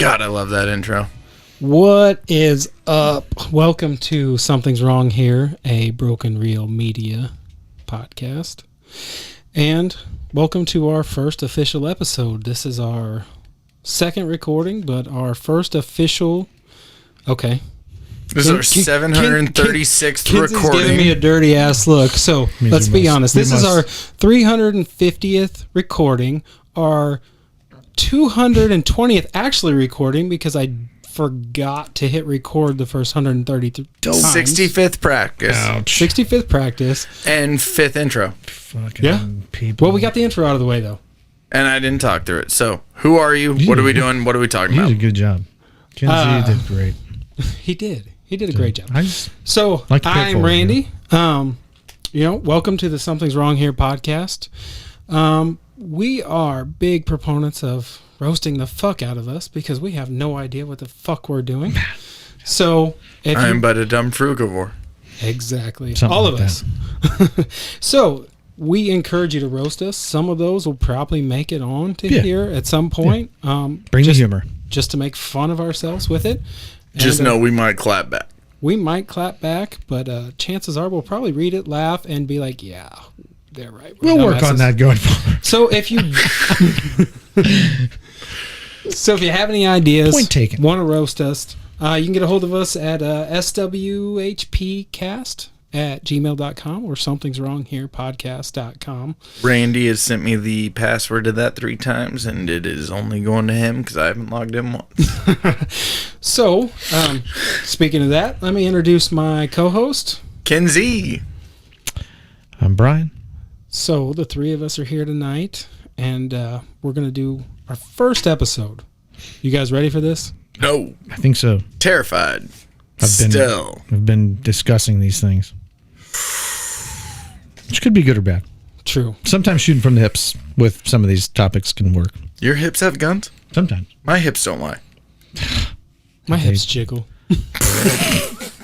God, I love that intro. What is up? Welcome to Something's Wrong Here, a Broken Reel Media podcast. And welcome to our first official episode. This is our second recording, but our first official... Okay. This is our 736th recording. Ken-Zee's giving me a dirty ass look. So let's be honest. This is our 350th recording, our 220th actually recording because I forgot to hit record the first 133 times. 65th practice. Ouch. 65th practice. And 5th intro. Fucking people. Well, we got the intro out of the way, though. And I didn't talk through it. So, who are you? What are we doing? What are we talking You about? did a good job. Ken-Zee did great. He did. He did a great job. So, like I'm Randy. Welcome to the Something's Wrong Here podcast. We are big proponents of roasting the fuck out of us because we have no idea what the fuck we're doing. So, I'm but a dumb frugivore. Exactly. Something all like of us. So, we encourage you to roast us. Some of those will probably make it on to here at some point. Bring the humor. Just to make fun of ourselves with it. Just know we might clap back. We might clap back, but chances are we'll probably read it, laugh, and be like, yeah, they're right. We'll work on that going forward. So if you have any ideas, Point taken. Want to roast us, you can get a hold of us at SWHPcast@gmail.com or somethingswrongherepodcast.com. Randy has sent me the password to that 3 times, and it is only going to him because I haven't logged in once. So, speaking of that, let me introduce my co-host, Ken-Zee. I'm Brian. So the three of us are here tonight, and we're going to do our first episode. You guys ready for this? No. I think so. Terrified. I've been discussing these things. Which could be good or bad. True. Sometimes shooting from the hips with some of these topics can work. Your hips have guns? Sometimes. My hips don't lie. My hips jiggle.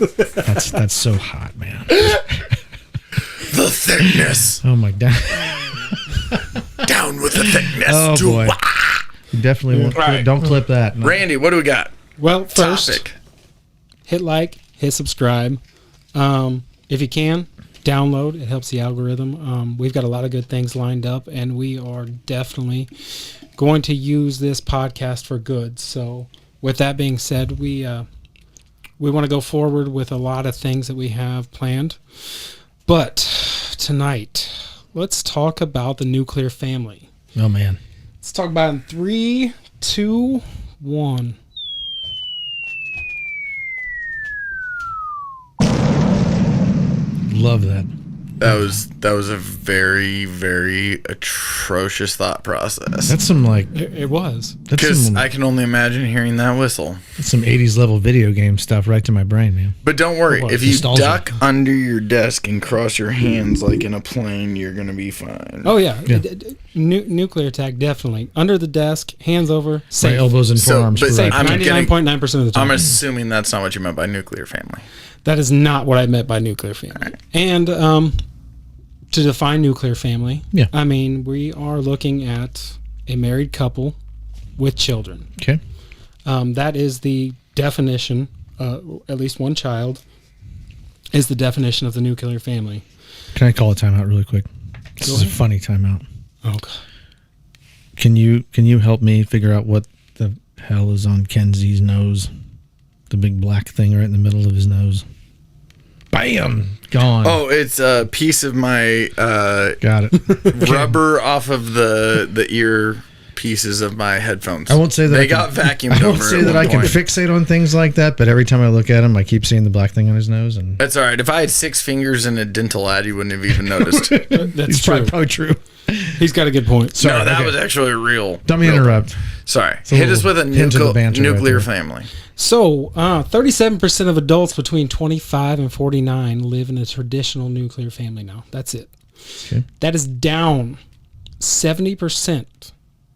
That's so hot, man. The thickness. Oh my god. Down with the thickness. Oh boy. You definitely won't. Right. Don't clip that. No. Randy, what do we got? Well, first, Topic. hit like, hit subscribe. If you can, download. It helps the algorithm. We've got a lot of good things lined up, and we are definitely going to use this podcast for good. So, with that being said, we want to go forward with a lot of things that we have planned. But tonight, let's talk about the nuclear family. Oh man. Let's talk about it in 3, 2, 1. Love that. That was a very, very atrocious thought process. That's some like It was. that's Because some, I can only imagine hearing that whistle. that's some 80s level video game stuff right to my brain, man. But don't worry, What? if you Nostalgia. duck under your desk and cross your hands like in a plane, you're gonna be fine. Oh, yeah. Yeah. Nuclear attack, definitely. Under the desk, hands over, My safe. elbows and So, forearms. but Safe, I'm 99.9% of the time. I'm assuming that's not what you meant by nuclear family. That is not what I meant by nuclear family. And to define nuclear family, Yeah. I mean, we are looking at a married couple with children. Okay. That is the definition, at least one child, is the definition of the nuclear family. Can I call a timeout really quick? This Go is a ahead. funny timeout. Oh, God. Can you help me figure out what the hell is on Ken-Zee's nose? The big black thing right in the middle of his nose. Bam! Gone. Oh, it's a piece of my Got it. rubber off of the ear pieces of my headphones. I won't say that they I can- got vacuumed I over. won't say at that one I can point. fixate on things like that, but every time I look at him, I keep seeing the black thing on his nose, and That's all right. If I had 6 fingers and a dental ad, you wouldn't have even noticed. That's it's true. probably true. He's got a good point. Sorry, No, that okay. was actually real. Don't me real- interrupt. Sorry. a Hit us with a little hint of the banter right nuclear there. family. So, 37% of adults between 25 and 49 live in a traditional nuclear family now. That's it. Okay. That is down 70%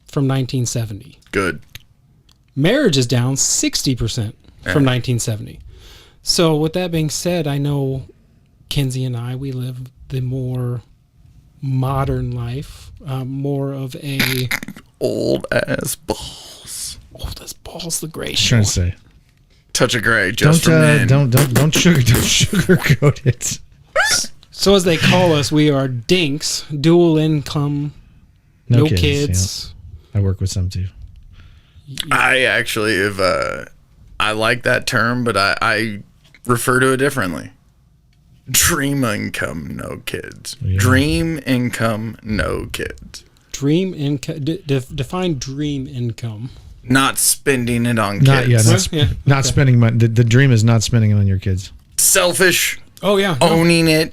from 1970. Good. Marriage is down 60% from 1970. So, with that being said, I know Ken-Zee and I, we live the more modern life, more of a Old ass balls. old as balls. balls the gray Just trying shore. to say. Touch of gray, just for Don't men. don't sugarcoat it. So as they call us, we are dinks, dual income, no kids. Yeah. I work with some too. I actually have. I like that term, but I refer to it differently. Dream income, no kids. Yeah. Dream income, no kids. Dream income. Define dream income. Not spending it on Not kids. not spending money. The dream is not spending it on your kids. Selfish. Oh yeah. Owning it,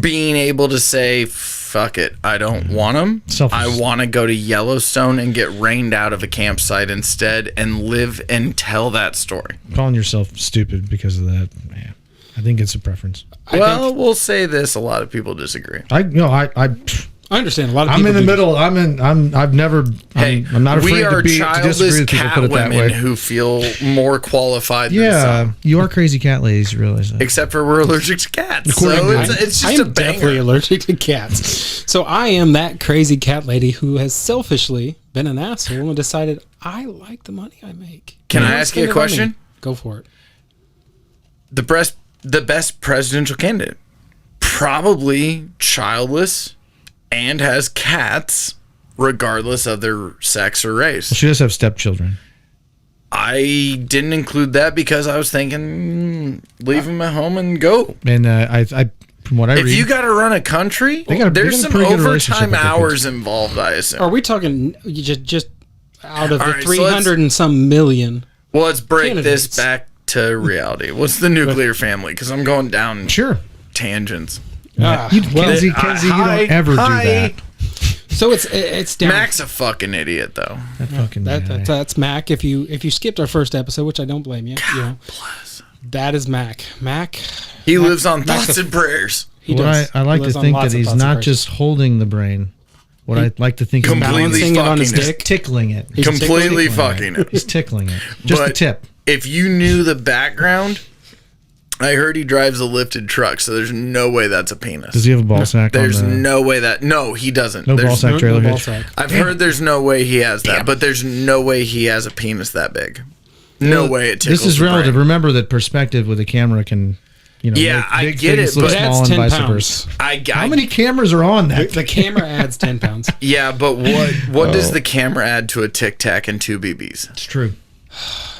being able to say, fuck it, I don't want them. Selfish. I want to go to Yellowstone and get rained out of a campsite instead and live and tell that story. Calling yourself stupid because of that, man. I think it's a preference. Well, we'll say this, a lot of people disagree. I understand a lot of I'm people in the do middle. Hey, I'm not afraid we are to disagree childish with people. cat Put it that women way. who feel more qualified than Yeah, some. you are crazy cat ladies. You realize that? Except for we're allergic to cats. According So to- it's I just a am definitely banger. allergic to cats. So I am that crazy cat lady who has selfishly been an asshole and decided I like the money I make. Can I Don't ask you spend a it on me. question? Go for it. The best presidential candidate. Probably childless and has cats regardless of their sex or race. She does have stepchildren. I didn't include that because I was thinking leave them at home and go. And I from what I If read, you got to run a country, They got a there's some pretty good relationship overtime with their hours involved, I assume. Are we talking just out of All the right, so let's- 300 and some million? Well, let's break Candidates. this back to reality. What's the nuclear family? Because I'm going down sure. tangents. Kenzie, you don't ever do that. So it's down. Mac's a fucking idiot, though. That fucking guy. That's Mac. If you skipped our first episode, which I don't blame you, that is Mac. Mac. He lives on Mac's thoughts a- and prayers. He What does. I like He to lives on think lots that of he's thoughts and not prayers. just holding the brain. What I like to think Completely balancing it on his fucking it. dick. tickling it. He's Completely tickling fucking it. He's tickling it. Just the But tip. If you knew the background, I heard he drives a lifted truck, so there's no way that's a penis. Does he have a ball sack There's on the no way that. No, he doesn't. no ball There's sack trailer ball hitch? sack. I've heard there's no way he has that, but there's no way he has a penis that big. No way it tickles This is the relative. brain. Remember that perspective with a camera can, Yeah, make I big get things it, look but small That's and 10 vice pounds. versa. How How many cameras are on that? The camera adds 10 pounds. Yeah, but what does the camera add to a Tic Tac and two BBs? It's true.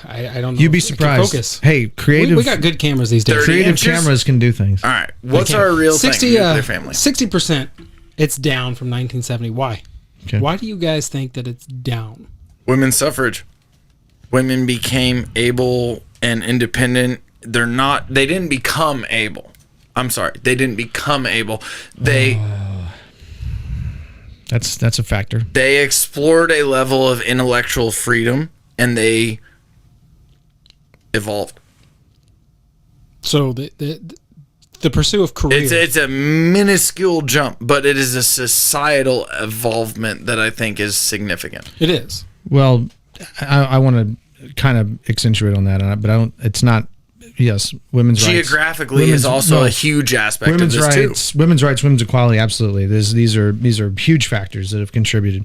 I don't know. You'd be I can surprised. Focus. Hey, creative We got good cameras these days. 30 creative inches? cameras can do things. All right, what's our real thing? Nuclear family. 60%. It's down from 1970. Why? Okay. Why do you guys think that it's down? Women's suffrage. Women became able and independent. They didn't become able. I'm sorry. They didn't become able. That's a factor. They explored a level of intellectual freedom and they evolved. So the pursuit of career. It's a minuscule jump, but it is a societal evolvement that I think is significant. It is. Well, I want to kind of accentuate on that, but I don't. It's not. Yes, women's rights. Geographically is also a huge aspect women's of this rights, too. women's rights, women's equality. Absolutely, these are huge factors that have contributed.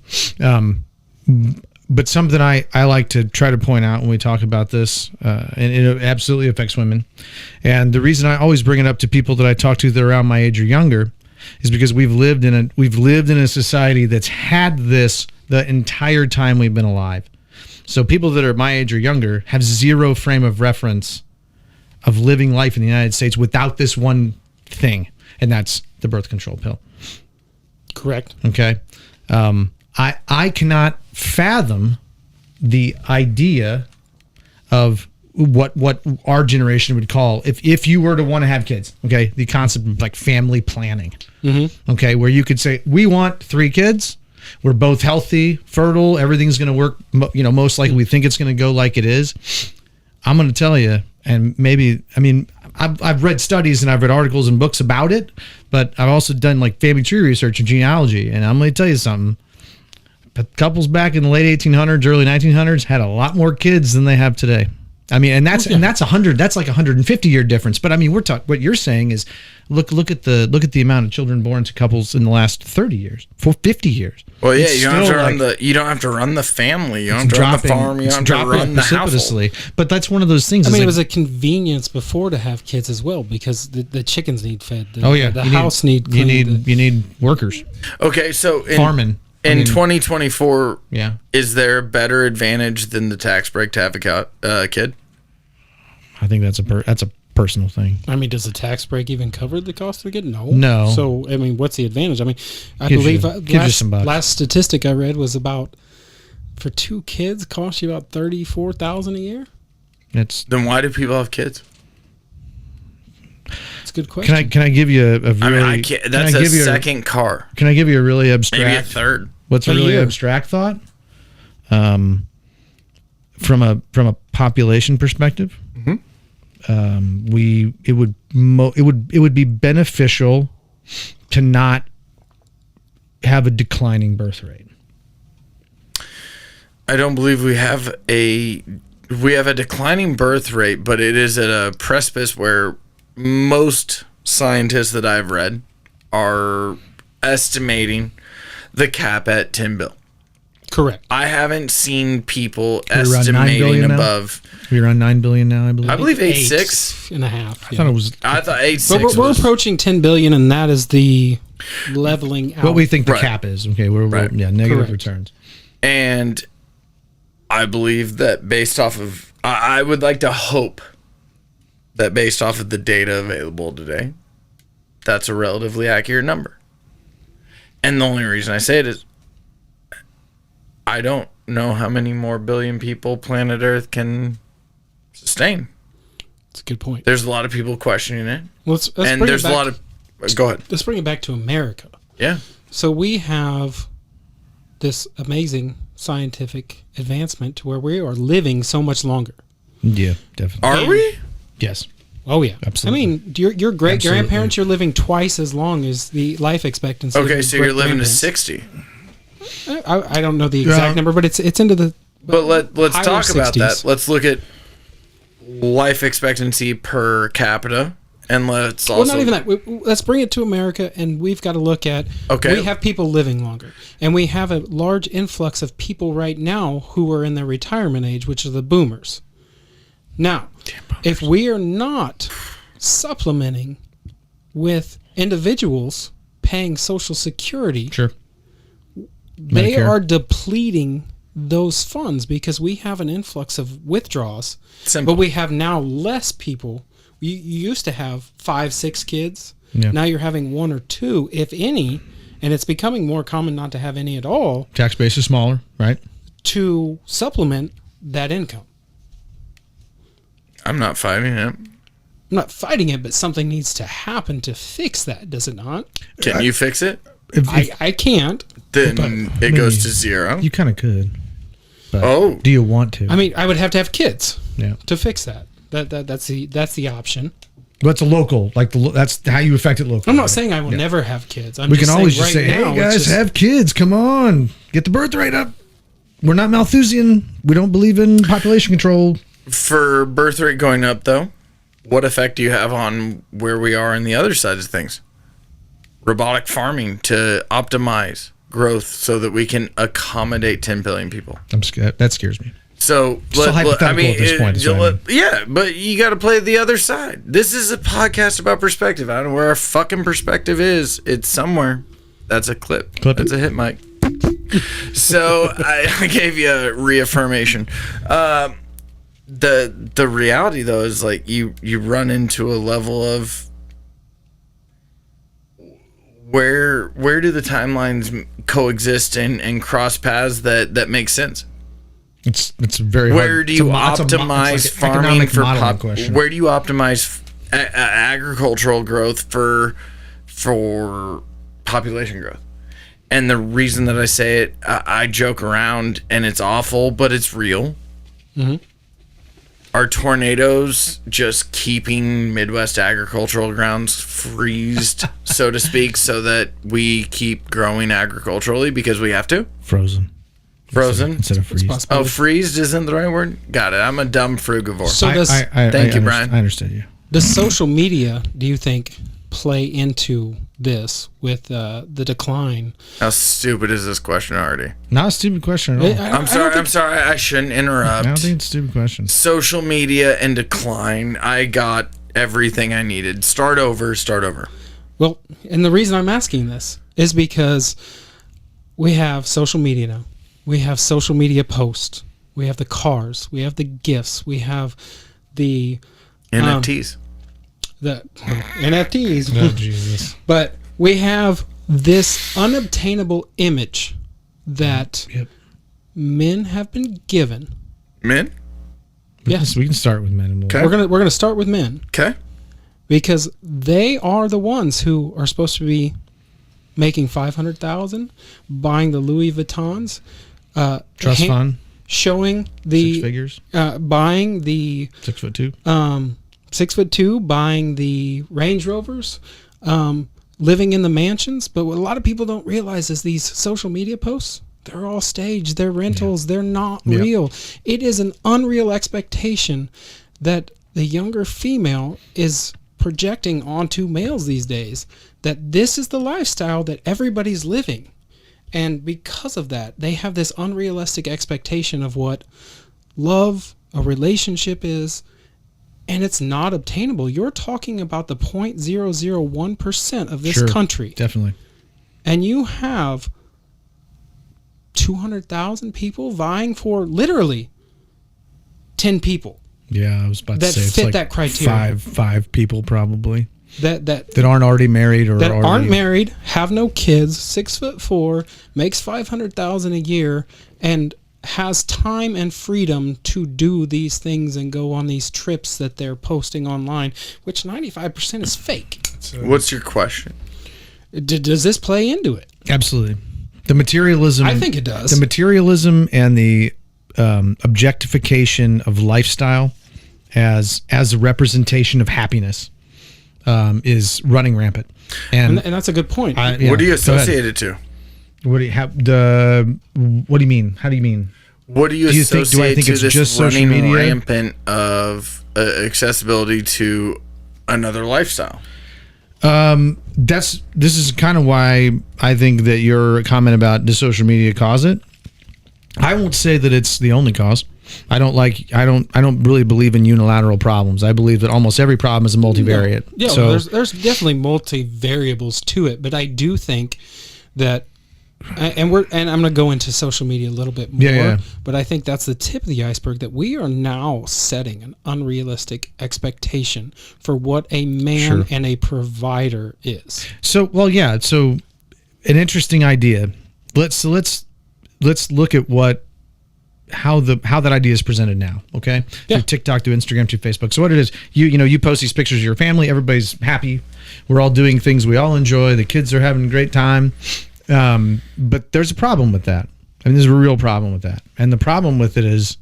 But something I like to try to point out when we talk about this, and it absolutely affects women. And the reason I always bring it up to people that I talk to that are around my age or younger is because we've lived in a society that's had this the entire time we've been alive. So people that are my age or younger have zero frame of reference of living life in the United States without this one thing, and that's the birth control pill. Correct. Okay. I cannot fathom the idea of what our generation would call if you were to want to have kids. Okay, the concept of like family planning. Mm-hmm. Okay, where you could say we want 3 kids. We're both healthy, fertile. Everything's going to work. Most likely we think it's going to go like it is. I'm going to tell you, and maybe I've read studies and I've read articles and books about it, but I've also done like family tree research and genealogy, and I'm going to tell you something. Couples back in the late 1800s, early 1900s had a lot more kids than they have today. I mean, and that's 100. That's like 150-year difference. But I mean, we're talking. What you're saying is, look at the amount of children born to couples in the last 30 years, for 50 years. Well, yeah, you don't have to run the family. You don't have to run the farm. You don't have to run the household. But that's one of those things. I mean, it was a convenience before to have kids as well, because the chickens need fed. The house need cleaned. You need workers. Okay, so farming. In 2024, yeah, is there a better advantage than the tax break to have a kid? I think that's a personal thing. I mean, does the tax break even cover the cost of the kid? No. No. So, I mean, what's the advantage? I mean, I Gives believe last statistic I read was about, for 2 kids, cost you about $34,000 a year. Then why do people have kids? It's a good question. Can I give you a really? I mean, that's a second car. Can I give you a really abstract? Maybe a third. What's a really abstract thought? From a population perspective, it would be beneficial to not have a declining birth rate. I don't believe we have a declining birth rate, but it is at a precipice where most scientists that I've read are estimating the cap at 10 billion. Correct. I haven't seen people estimating above. We're on 9 billion now, I believe. I believe 8.6 and a half. I thought it was. I thought 8.6. But we're approaching 10 billion, and that is the leveling out. What we think the cap is. Okay, we're negative returns. And I believe that based off of, I would like to hope that based off of the data available today, that's a relatively accurate number. And the only reason I say it is I don't know how many more billion people planet Earth can sustain. That's a good point. There's a lot of people questioning it. Let's and there's a lot of... Go ahead. Let's bring it back to America. Yeah. So we have this amazing scientific advancement to where we are living so much longer. Yeah, definitely. Are we? Yes. Oh, yeah. Absolutely. I mean, your great-grandparents, you're living twice as long as the life expectancy. Okay, so you're living to 60. I don't know the exact number, but it's into the But let's talk 60s. about that. Let's look at life expectancy per capita, and let's also... Well, not even that. Let's bring it to America, and we've got to look at... Okay. We have people living longer, and we have a large influx of people right now who are in their retirement age, which are the boomers. Now, if we are not supplementing with individuals paying Social Security, Sure. They Medicare. are depleting those funds because we have an influx of withdrawals. Simple. But we have now less people. You used to have 5, 6 kids. Yeah. Now you're having 1 or 2, if any, and it's becoming more common not to have any at all. Tax base is smaller, right? To supplement that income. I'm not fighting it. I'm not fighting it, but something needs to happen to fix that, does it not? Can you fix it? I can't. Then it goes to 0. You kind of could. But do you want to? I mean, I would have to have kids Yeah. to fix that. That's the option. But it's a local, that's how you affect it locally. I'm not saying I will never have kids. We can always just say, now, hey guys, have kids. Come on. Get the birth rate up. We're not Malthusian. We don't believe in population control. For birth rate going up, though, what effect do you have on where we are in the other side of things? Robotic farming to optimize growth so that we can accommodate 10 billion people. I'm scared. That scares me. So, hypothetical at this point, is what I mean. Yeah, but you got to play the other side. This is a podcast about perspective. I don't know where our fucking perspective is. It's somewhere. That's a clip. That's a hit, Mike. So I gave you a reaffirmation. The reality though is like you run into a level of where do the timelines coexist and cross paths that make sense? It's very hard. Where do you optimize farming for where do you optimize agricultural growth for population growth? And the reason that I say it, I joke around and it's awful, but it's real. Mm-hmm. Are tornadoes just keeping Midwest agricultural grounds freezed, so to speak, so that we keep growing agriculturally because we have to? Frozen. Frozen? instead of It's freeze. possible. Oh, freezed isn't the right word? Got it. I'm a dumb frugivore. So does Thank you, Brian. I understand you. does social media, do you think, play into this with the decline? How stupid is this question already? Not a stupid question at all. I'm sorry. I shouldn't interrupt. I don't think it's a stupid question. Social media in decline. I got everything I needed. Start over. Well, and the reason I'm asking this is because we have social media now. We have social media posts. We have the cars. We have the gifts. We have the NFTs. the NFTs. Oh, Jesus. But we have this unobtainable image that Yep. men have been given. Men? Yes. We can start with men and Okay. We're gonna start with men Okay. because they are the ones who are supposed to be making 500,000, buying the Louis Vuittons, Trust fund, showing 6 the figures, buying the 6'2". 6'2", buying the Range Rovers, living in the mansions. But what a lot of people don't realize is these social media posts, they're all staged, they're rentals, they're not real. It is an unreal expectation that the younger female is projecting onto males these days, that this is the lifestyle that everybody's living. And because of that, they have this unrealistic expectation of what love, a relationship is, and it's not obtainable. You're talking about the 0.001% of this Sure, country. definitely. And you have 200,000 people vying for literally 10 people Yeah, I was about to that say it's fit like that criteria. five people probably that aren't already married or that already, aren't married, have no kids, 6'4", makes 500,000 a year, and has time and freedom to do these things and go on these trips that they're posting online, which 95% is fake. What's your question? Does this play into it? Absolutely. The materialism. I think it does. The materialism and the objectification of lifestyle as a representation of happiness is running rampant. And that's a good point. What do you go ahead. associate it to? What do you have? What do you mean? How do you mean? What do you Do you think- associate do I think to it's this just social running media? rampant of accessibility to another lifestyle? This is kind of why I think that your comment about does social media cause it. I won't say that it's the only cause. I don't really believe in unilateral problems. I believe that almost every problem is a multivariate. Yeah, so well, there's definitely multivariables to it, but I do think that, and I'm going to go into social media a little bit more. Yeah. But I think that's the tip of the iceberg, that we are now setting an unrealistic expectation for what a man and a provider is. So an interesting idea. Let's look at how that idea is presented now, okay? Yeah. Through TikTok, through Instagram, through Facebook. So what it is, you post these pictures of your family, everybody's happy, we're all doing things we all enjoy, the kids are having a great time. But there's a problem with that. I mean, there's a real problem with that. And the problem with it is,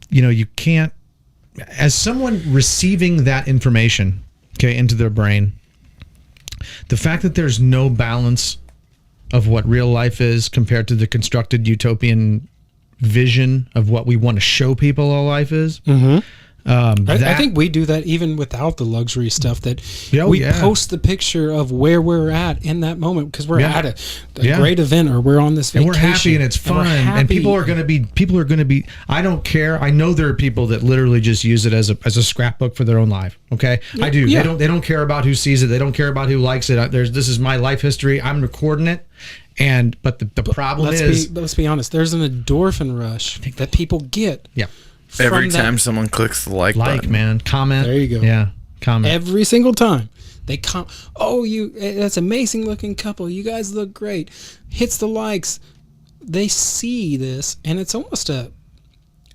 you can't, as someone receiving that information, okay, into their brain, the fact that there's no balance of what real life is compared to the constructed utopian vision of what we want to show people all life is. Mm-hmm. I think we do that even without the luxury stuff, that we post the picture of where we're at in that moment because we're at a great event or we're on this vacation. And we're happy and it's fun and people are going to be, I don't care. I know there are people that literally just use it as a scrapbook for their own life. Okay. I do. Yeah. They don't care about who sees it. They don't care about who likes it. This is my life history. I'm recording it. But the problem let's be honest. There's an endorphin rush that people get. Yeah. Every time someone clicks the like button. Man, comment. There you go. Yeah, comment. Every single time they come. Oh, that's amazing looking couple. You guys look great. Hits the likes. They see this, and it's almost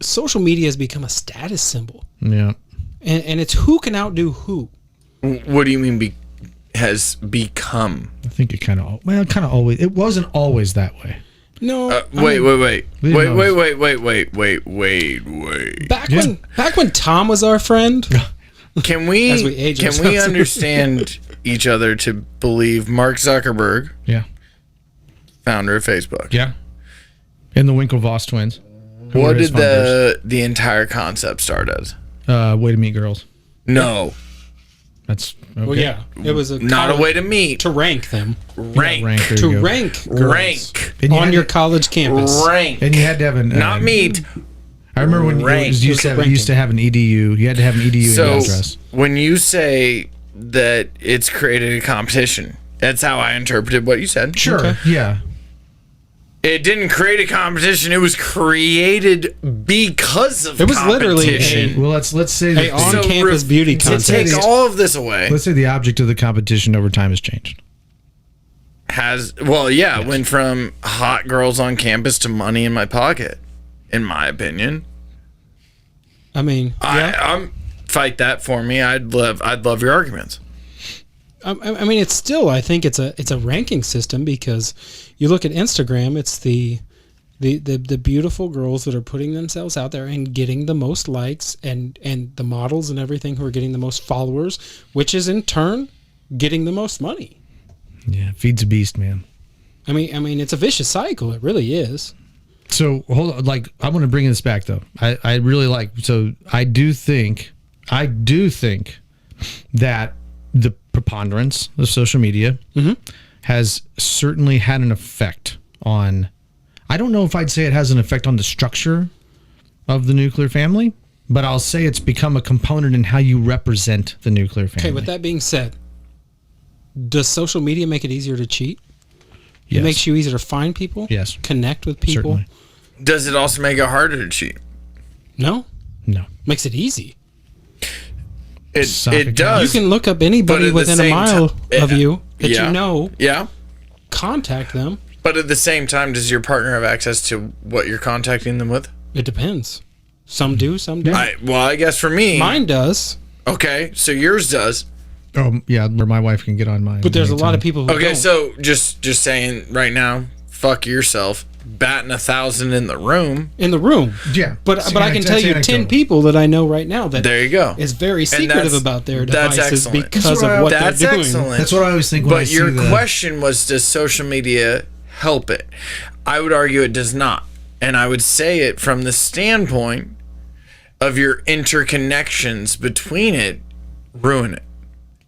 social media has become a status symbol. Yeah. And it's who can outdo who. What do you mean has become? I think it kind of always. It wasn't always that way. No. Wait. Back when Tom was our friend. Can we As we age can we ourselves. understand each other to believe Mark Zuckerberg, Yeah. founder of Facebook, Yeah. And the Winklevoss twins. who were What his did the entire concept start as? Way to Meet Girls. No, That's okay. Well, yeah, it was not a way to meet. to rank them, Rank. Rank, there to you go. rank girls Rank. And you on had your to- college campus. Rank. And you had to have an Not meet. I remember when Rank. you used to have an EDU. You had to have an EDU in your So address. when you say that it's created a competition, that's how I interpreted what you said. Sure. Okay. Yeah. It didn't create a competition. It was created because of It was literally competition. Well, let's say A that on-campus beauty to contest. take all of this away let's say the object of the competition over time has changed. went from hot girls on campus to money in my pocket, in my opinion. I mean, yeah. I'm fight that for me. I'd love your arguments. I mean, it's still. I think it's a ranking system because you look at Instagram. It's the beautiful girls that are putting themselves out there and getting the most likes, and the models and everything who are getting the most followers, which is in turn getting the most money. Yeah, feeds a beast, man. I mean, it's a vicious cycle. It really is. So hold on, like I want to bring this back though. I really like. So I do think that the preponderance of social media has certainly had an effect on. I don't know if I'd say it has an effect on the structure of the nuclear family, but I'll say it's become a component in how you represent the nuclear family. Okay, with that being said, does social media make it easier to cheat? Yes. It makes you easier to find people? Yes. Connect with people? Certainly. Does it also make it harder to cheat? No? No. Makes it easy. Suck It it. does. You can look up But anybody at the within a same mile ti- of you that Yeah. you know, Yeah. contact them. But at the same time, does your partner have access to what you're contacting them with? It depends. Some do, some don't. I guess for me, Mine does, okay, so yours does. Oh yeah, where my wife can get on mine. but there's a lot anytime. of people who Okay, don't. so just saying right now, fuck yourself, batting 1,000 in the room. in the room. Yeah, But See, but I can that's tell you 10 anecdotal. people that I know right now that There you go. is very secretive that's- about their that's devices excellent. because of what That's they're doing. excellent. That's what I always think when I But see your the- question was, does social media help it? I would argue it does not. And I would say it from the standpoint of your interconnections between it ruin it.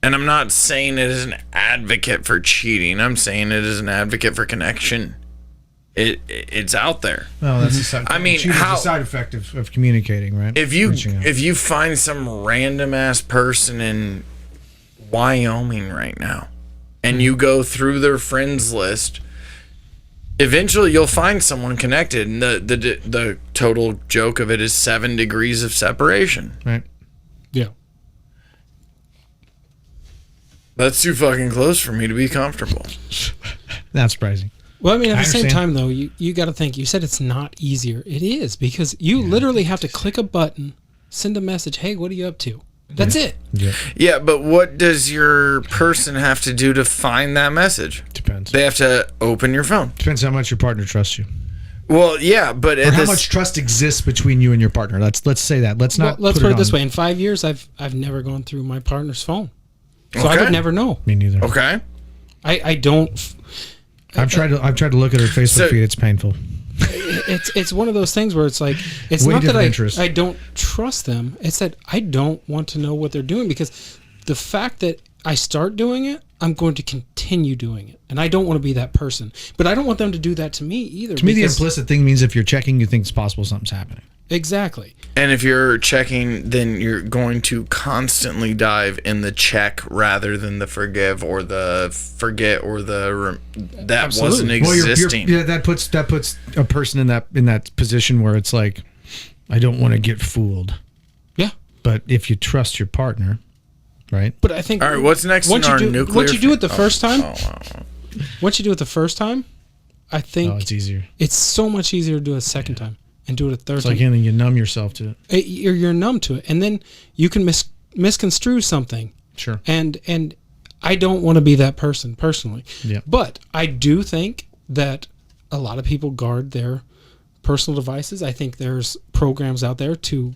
And I'm not saying it as an advocate for cheating. I'm saying it as an advocate for connection. It's out there. Oh, that's a side. I mean, cheating's how- a side effect of communicating, right? If you Reaching out. if you find some random ass person in Wyoming right now and you go through their friends list, eventually you'll find someone connected, and the total joke of it is 7 degrees of separation. right? Yeah. That's too fucking close for me to be comfortable. Not surprising. Well, I mean, at I the same understand. time, though, you got to think. You said it's not easier. It is because you literally have to click a button, send a message. Hey, what are you up to? That's it. Yeah, Yeah, but what does your person have to do to find that message? depends. They have to open your phone. Depends how much your partner trusts you, Well, yeah, but or at how this, much trust exists between you and your partner. Let's say that. Let's not. Let's put it this on- way: in 5 years, I've never gone through my partner's phone, so I Okay. would never know. Me neither. okay. I don't. I've tried to look at her Facebook So- feed. It's painful. It's one of those things where it's like it's Way not that different interests. I don't trust them. It's that I don't want to know what they're doing because the fact that I start doing it, I'm going to continue doing it, and I don't want to be that person. But I don't want them to do that to me either. To me, the because- implicit thing means if you're checking, you think it's possible something's happening. exactly. And if you're checking, then you're going to constantly dive in the check rather than the forgive or the forget or the that Absolutely. wasn't Well, existing. yeah, that puts a person in that position where it's like, I don't want to get fooled. Yeah. But if you trust your partner, right? But I think All right, what's next once in you our do, nuclear? Once you do it the first time, wow. once you do it the first time, I think Oh, it's easier. it's so much easier to do it a second time and do it a third It's time. like anything, you numb yourself to it. You're numb to it, and then you can misconstrue something. Sure. And I don't want to be that person personally. Yeah. But I do think that a lot of people guard their personal devices. I think there's programs out there to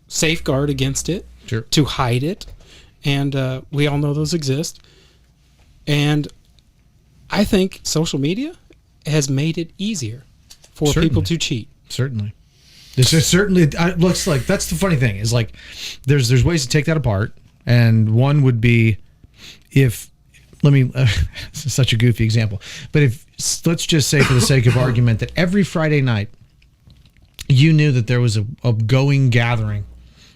safeguard against it, Sure. to hide it, and we all know those exist. And I think social media has made it easier for Certainly. people to cheat. Certainly. This is certainly looks like that's the funny thing is like there's ways to take that apart, and one would be if this is such a goofy example, but if let's just say for the sake of argument that every Friday night you knew that there was a going gathering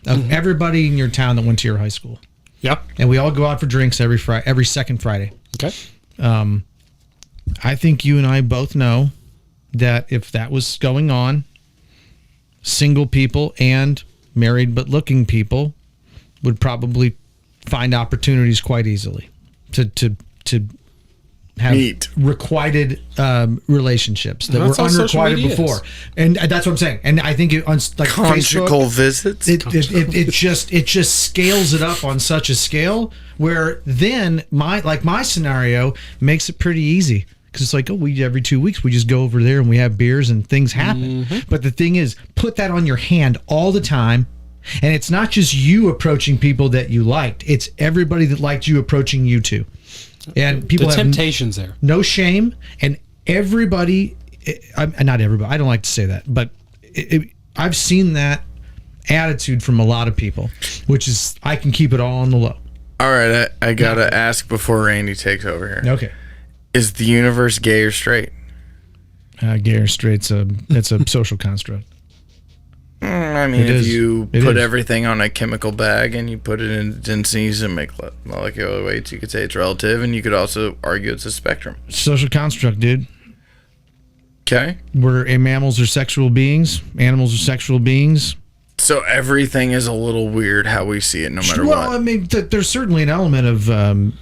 of everybody in your town that went to your high school. Yep. And we all go out for drinks every second Friday. Okay. I think you and I both know that if that was going on, single people and married but looking people would probably find opportunities quite easily to have requited relationships that That's were how social unrequited media before. is. And that's what I'm saying. And I think on like Conjugal Facebook, visits. it just scales it up on such a scale where then my scenario makes it pretty easy because it's like, oh, every 2 weeks we just go over there and we have beers and things happen. But the thing is, put that on your hand all the time, and it's not just you approaching people that you liked; it's everybody that liked you approaching you too. And people The have temptation's there. no shame, and everybody, not everybody, I don't like to say that, but I've seen that attitude from a lot of people, which is I can keep it all on the low. All right, I gotta ask before Randy takes over here. Okay. Is the universe gay or straight? Gay or straight's it's a social construct. I mean, It if is. you It put is. everything on a chemical bag and you put it in densities and make molecular weights, you could say it's relative, and you could also argue it's a spectrum. Social construct, dude. Okay? Mammals are sexual beings. Animals are sexual beings. So everything is a little weird how we see it, no matter Well, what. I mean, there's certainly an element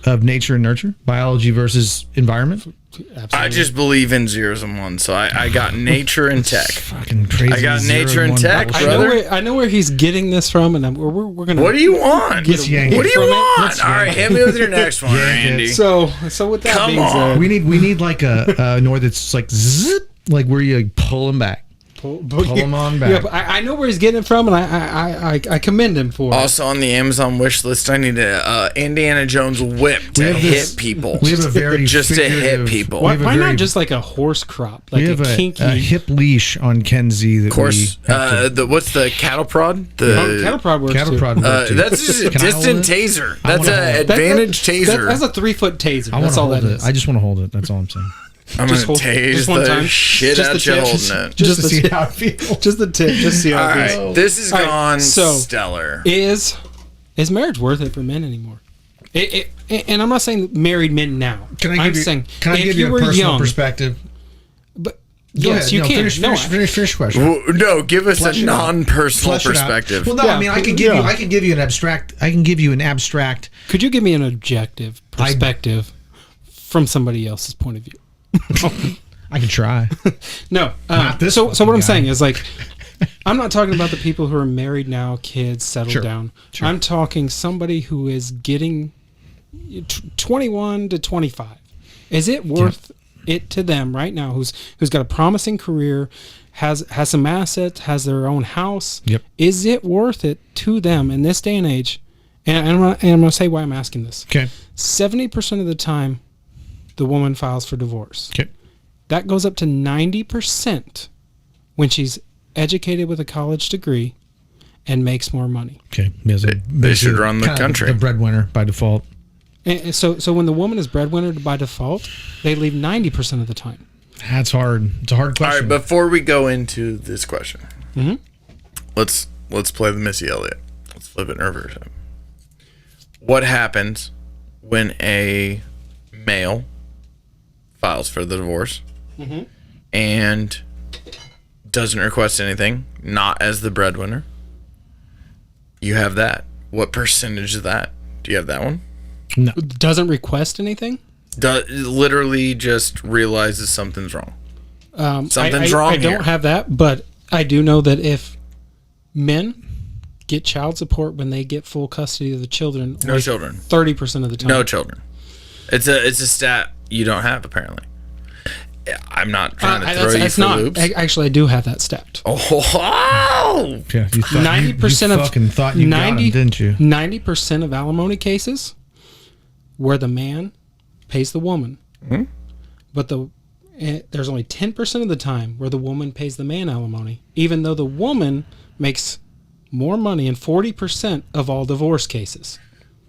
of nature and nurture, biology versus environment. Absolutely. I just believe in zeros and ones, so I got nature and tech. Fucking crazy. I got zero nature and one tech, bullshit. brother. I know where he's getting this from, and we're gonna. What do you want? Let's yank What do it. you From it. want? Let's All right, yank hit me with your next one, Yank it. Randy. So with that Come being on. said, We need like a noise that's like zip, like where you pull them back. pull him on back. Yeah, but I know where he's getting it from, and I commend him for it. Also on the Amazon wish list, I need a Indiana Jones whip to have hit this- people. We have a very just to hit figurative- people. we Why, have a why very- not just like a horse crop, like We have a kinky a hip leash on Ken-Zee that Of course, we have to- what's the cattle prod? cattle prod works cattle too. prod work too. That's just a Can I hold distant it? taser. I That's wanna an hold it. advantage taser. That's a 3-foot taser. I want That's to all hold that it. is. I just want to hold it. That's all I'm saying. I'm just gonna hold- tase just one the time. shit Just out the you tip. holding it. Just to the see tip. how it feels. Just the tip. Just see how All it feels. right, this has All right, gone so- stellar. Is marriage worth it for men anymore? And I'm not saying married men now. Can I I'm give you? saying Can I if give you a were personal young, perspective? But Go yes, ahead. you No, can. Finish the question. No, give us Flesh a it out. non-personal Flesh it out. perspective. Well, no, Yeah, I mean, I can give you an abstract. I can give you an abstract. Could you give me an objective perspective from somebody else's point of view? I can try. No. Not this so what fucking I'm guy. saying is like, I'm not talking about the people who are married now, kids, settled Sure. down. Sure. I'm talking somebody who is getting 21 to 25. Is it worth it to them right now? Who's got a promising career, has some assets, has their own house? Yep. Is it worth it to them in this day and age? And I'm going to say why I'm asking this. Okay. 70% of the time, the woman files for divorce. Okay. That goes up to 90% when she's educated with a college degree and makes more money. Okay. They should run the kind of country. The breadwinner by default. And so when the woman is breadwinner by default, they leave 90% of the time. That's hard. It's a hard All question. right, before we go into this question, Mhm. let's play the Missy Elliott. Let's flip it in reverse. What happens when a male files for the divorce and doesn't request anything, not as the breadwinner? You have that. What percentage of that? Do you have that one? No. Doesn't request anything? Literally just realizes something's wrong. Something's I wrong I don't here. have that, but I do know that if men get child support when they get full custody of the children, No children. 30% of the time. No children. It's a stat you don't have apparently. I'm not trying to throw you that's for not. loops. Actually, I do have that stat. Oh, Yeah, you thought, 90% you of fucking thought you got him, didn't you? 90% of alimony cases where the man pays the woman, but And there's only 10% of the time where the woman pays the man alimony, even though the woman makes more money in 40% of all divorce cases.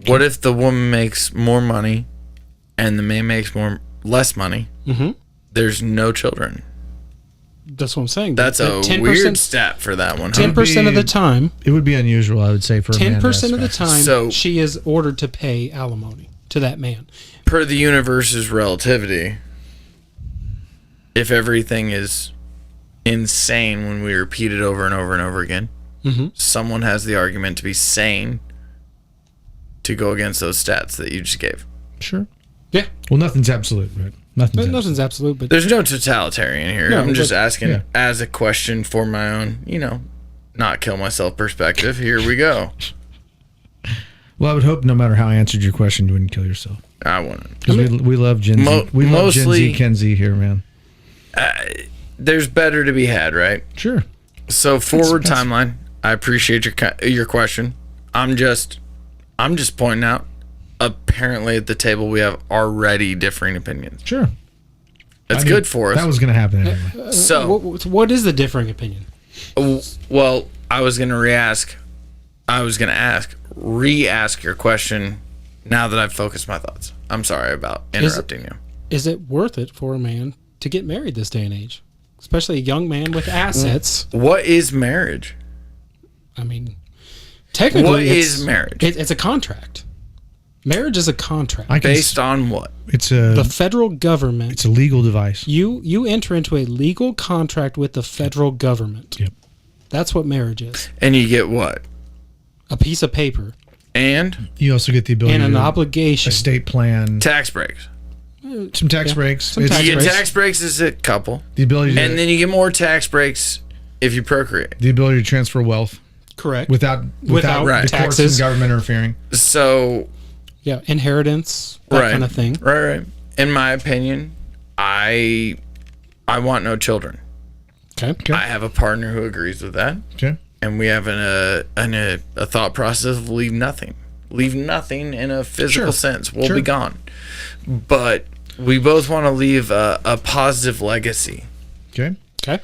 What if the woman makes more money and the man makes less money? Mm-hmm. There's no children. That's what I'm saying. That's a 10%, weird stat for that one. Huh? 10% of the time. It would be unusual, I would say, for a man. 10% of the time, So- she is ordered to pay alimony to that man. Per the universe's relativity, if everything is insane when we repeat it over and over and over again, someone has the argument to be sane to go against those stats that you just gave. Sure. Yeah. Well, nothing's absolute, right? Nothing's absolute, but There's no totalitarian here. No, I'm just but- asking as a question for my own, not kill myself perspective. Here we go. Well, I would hope no matter how I answered your question, you wouldn't kill yourself. I wouldn't. Because we love Gen Z. We love Gen mostly- Z, Ken-Zee here, man. There's better to be had, right? Sure. So forward timeline. I appreciate your question. I'm just pointing out. Apparently, at the table, we have already differing opinions. Sure. That's good for us. That was going to happen anyway. So, what is the differing opinion? well, I was going to re-ask your question now that I've focused my thoughts. I'm sorry about interrupting you. Is it worth it for a man to get married this day and age? Especially a young man with assets. What is marriage? I mean, technically, What is marriage? It's a contract. Marriage is a contract. Based on what? It's The federal government. it's a legal device. You enter into a legal contract with the federal government. Yep. That's what marriage is. And you get what? A piece of paper And You also get the ability and an to obligation. estate plan, tax breaks. some tax Yeah. breaks. Some It's tax You get breaks. tax breaks as a couple. the ability to, And then you get more tax breaks if you procreate. the ability to transfer wealth Correct. without Without Right. the courts and taxes. government interfering. So, Yeah, inheritance, that right. kind of thing. Right. In my opinion, I want no children. Okay. I have a partner who agrees with that. Okay. And we have a thought process of leave nothing in a physical sense. We'll Sure. be gone, but we both want to leave a positive legacy. Okay. Okay.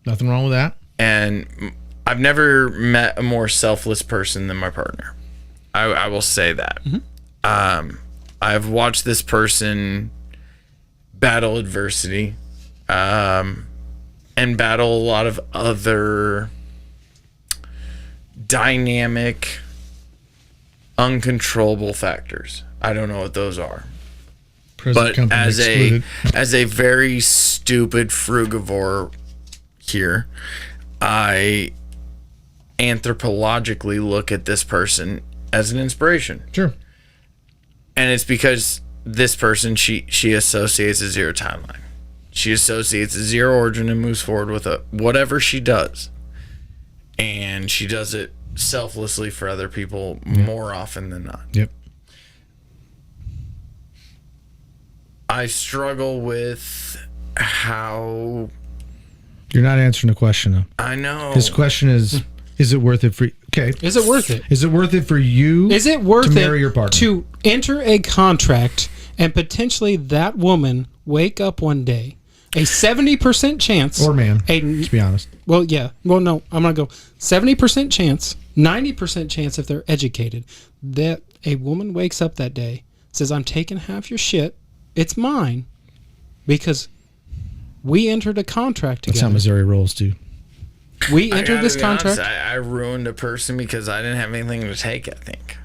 Nothing wrong with that. And I've never met a more selfless person than my partner. I will say that. I've watched this person battle adversity, and battle a lot of other dynamic, uncontrollable factors. I don't know what those are. Present But company excluded. as a very stupid frugivore here, I anthropologically look at this person as an inspiration. Sure. And it's because this person, she associates a zero timeline. She associates a zero origin and moves forward with whatever she does. And she does it selflessly for other people more often than not. Yep. I struggle with how... You're not answering the question though. I know. His question is it worth it for okay. Is it worth it? Is it worth it for you? Is it worth to marry it your partner? to enter a contract and potentially that woman wake up one day, a 70% chance, or man? a Let's be honest. well, yeah, well, no, I'm gonna go 70% chance, 90% chance if they're educated, that a woman wakes up that day, says, "I'm taking half your shit, it's mine," because we entered a contract That's how together. Missouri rolls too. We I entered gotta this be honest, contract. I ruined a person because I didn't have anything to take, I think.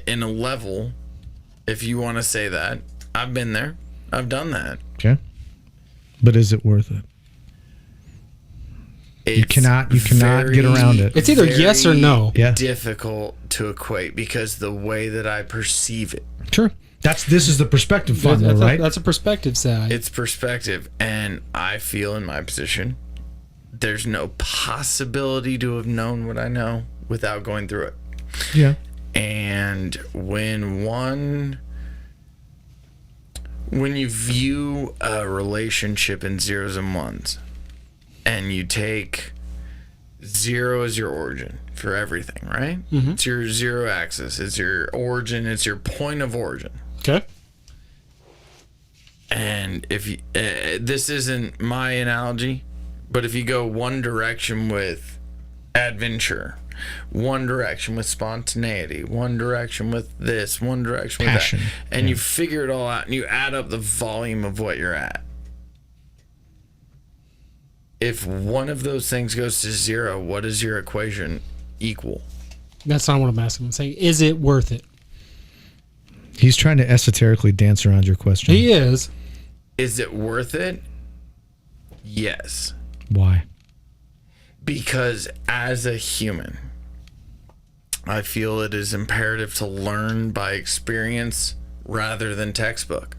In a level, if you want to say that, I've been there. I've done that. Okay. But is it worth it? You cannot get around it. It's either yes or no. Yeah. Difficult to equate because the way that I perceive it, Sure. This is the perspective fun though, right? That's a perspective side. it's perspective, and I feel in my position, there's no possibility to have known what I know without going through it. Yeah. And when you view a relationship in zeros and ones, and you take 0 as your origin for everything, right? Mm-hmm. It's your zero axis, it's your origin, it's your point of origin. Okay. And if you, this isn't my analogy, but if you go one direction with adventure, one direction with spontaneity, one direction with this, one direction Passion. with that, and you figure it all out and you add up the volume of what you're at. If one of those things goes to zero, what does your equation equal? That's not what I'm asking. I'm saying, is it worth it? He's trying to esoterically dance around your question. He is. Is it worth it? Yes. Why? Because as a human, I feel it is imperative to learn by experience rather than textbook,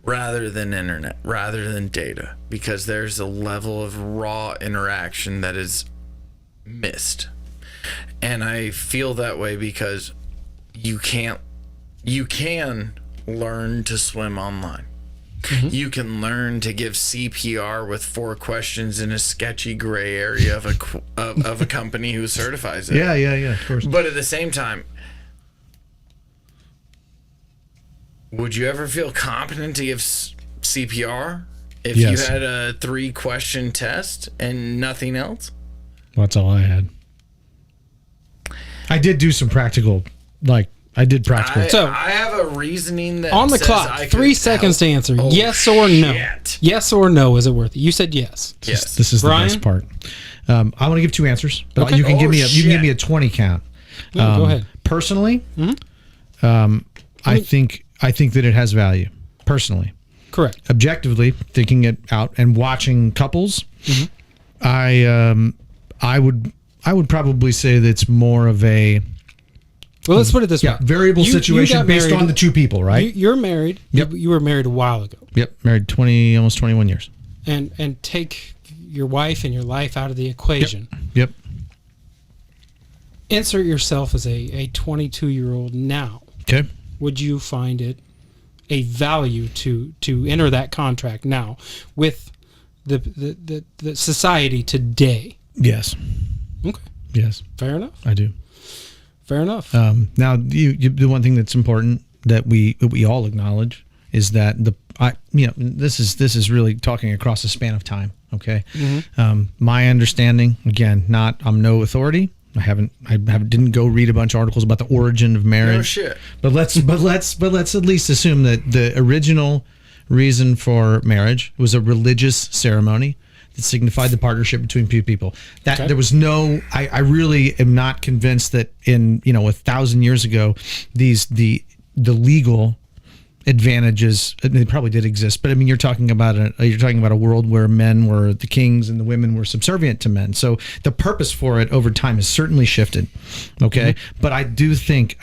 rather than internet, rather than data, because there's a level of raw interaction that is missed. And I feel that way because you can learn to swim online. You can learn to give CPR with 4 questions in a sketchy gray area of a company who certifies it. Yeah, of course. But at the same time, would you ever feel competent to give CPR if Yes. you had a 3-question test and nothing else? Well, that's all I had. I did do some practical, I did practical. So- I have a reasoning that On the says clock, I 3 could seconds to help. answer. Oh, Yes or no? shit. Yes or no, is it worth it? You said yes. Yes. This is the Brian? best part. I want to give 2 answers, but Okay. you can Oh, give me shit. a 20 count. No, go ahead. Personally, I think that it has value. Personally, Correct. objectively, thinking it out and watching couples, I would probably say that it's more of a Well, let's put it this way. variable You situation got based married- on the 2 people, right? You're married. Yep. You were married a while ago. Yep, married almost 21 years. And take your wife and your life out of the equation. Yep. Insert yourself as a 22-year-old now. Okay. Would you find it a value to enter that contract now with the society today? Yes. Okay. Yes, Fair enough. I do. Fair enough. Now, the one thing that's important that we all acknowledge is that this is really talking across a span of time. Okay, my understanding, again, I'm no authority. I didn't go read a bunch of articles about the origin of marriage. No shit. But let's at least assume that the original reason for marriage was a religious ceremony that signified the partnership between 2 people. That Okay. there was no. I really am not convinced that in 1,000 years ago, the legal advantages, they probably did exist, but I mean you're talking about a world where men were the kings and the women were subservient to men. So the purpose for it over time has certainly shifted. Okay, but I do think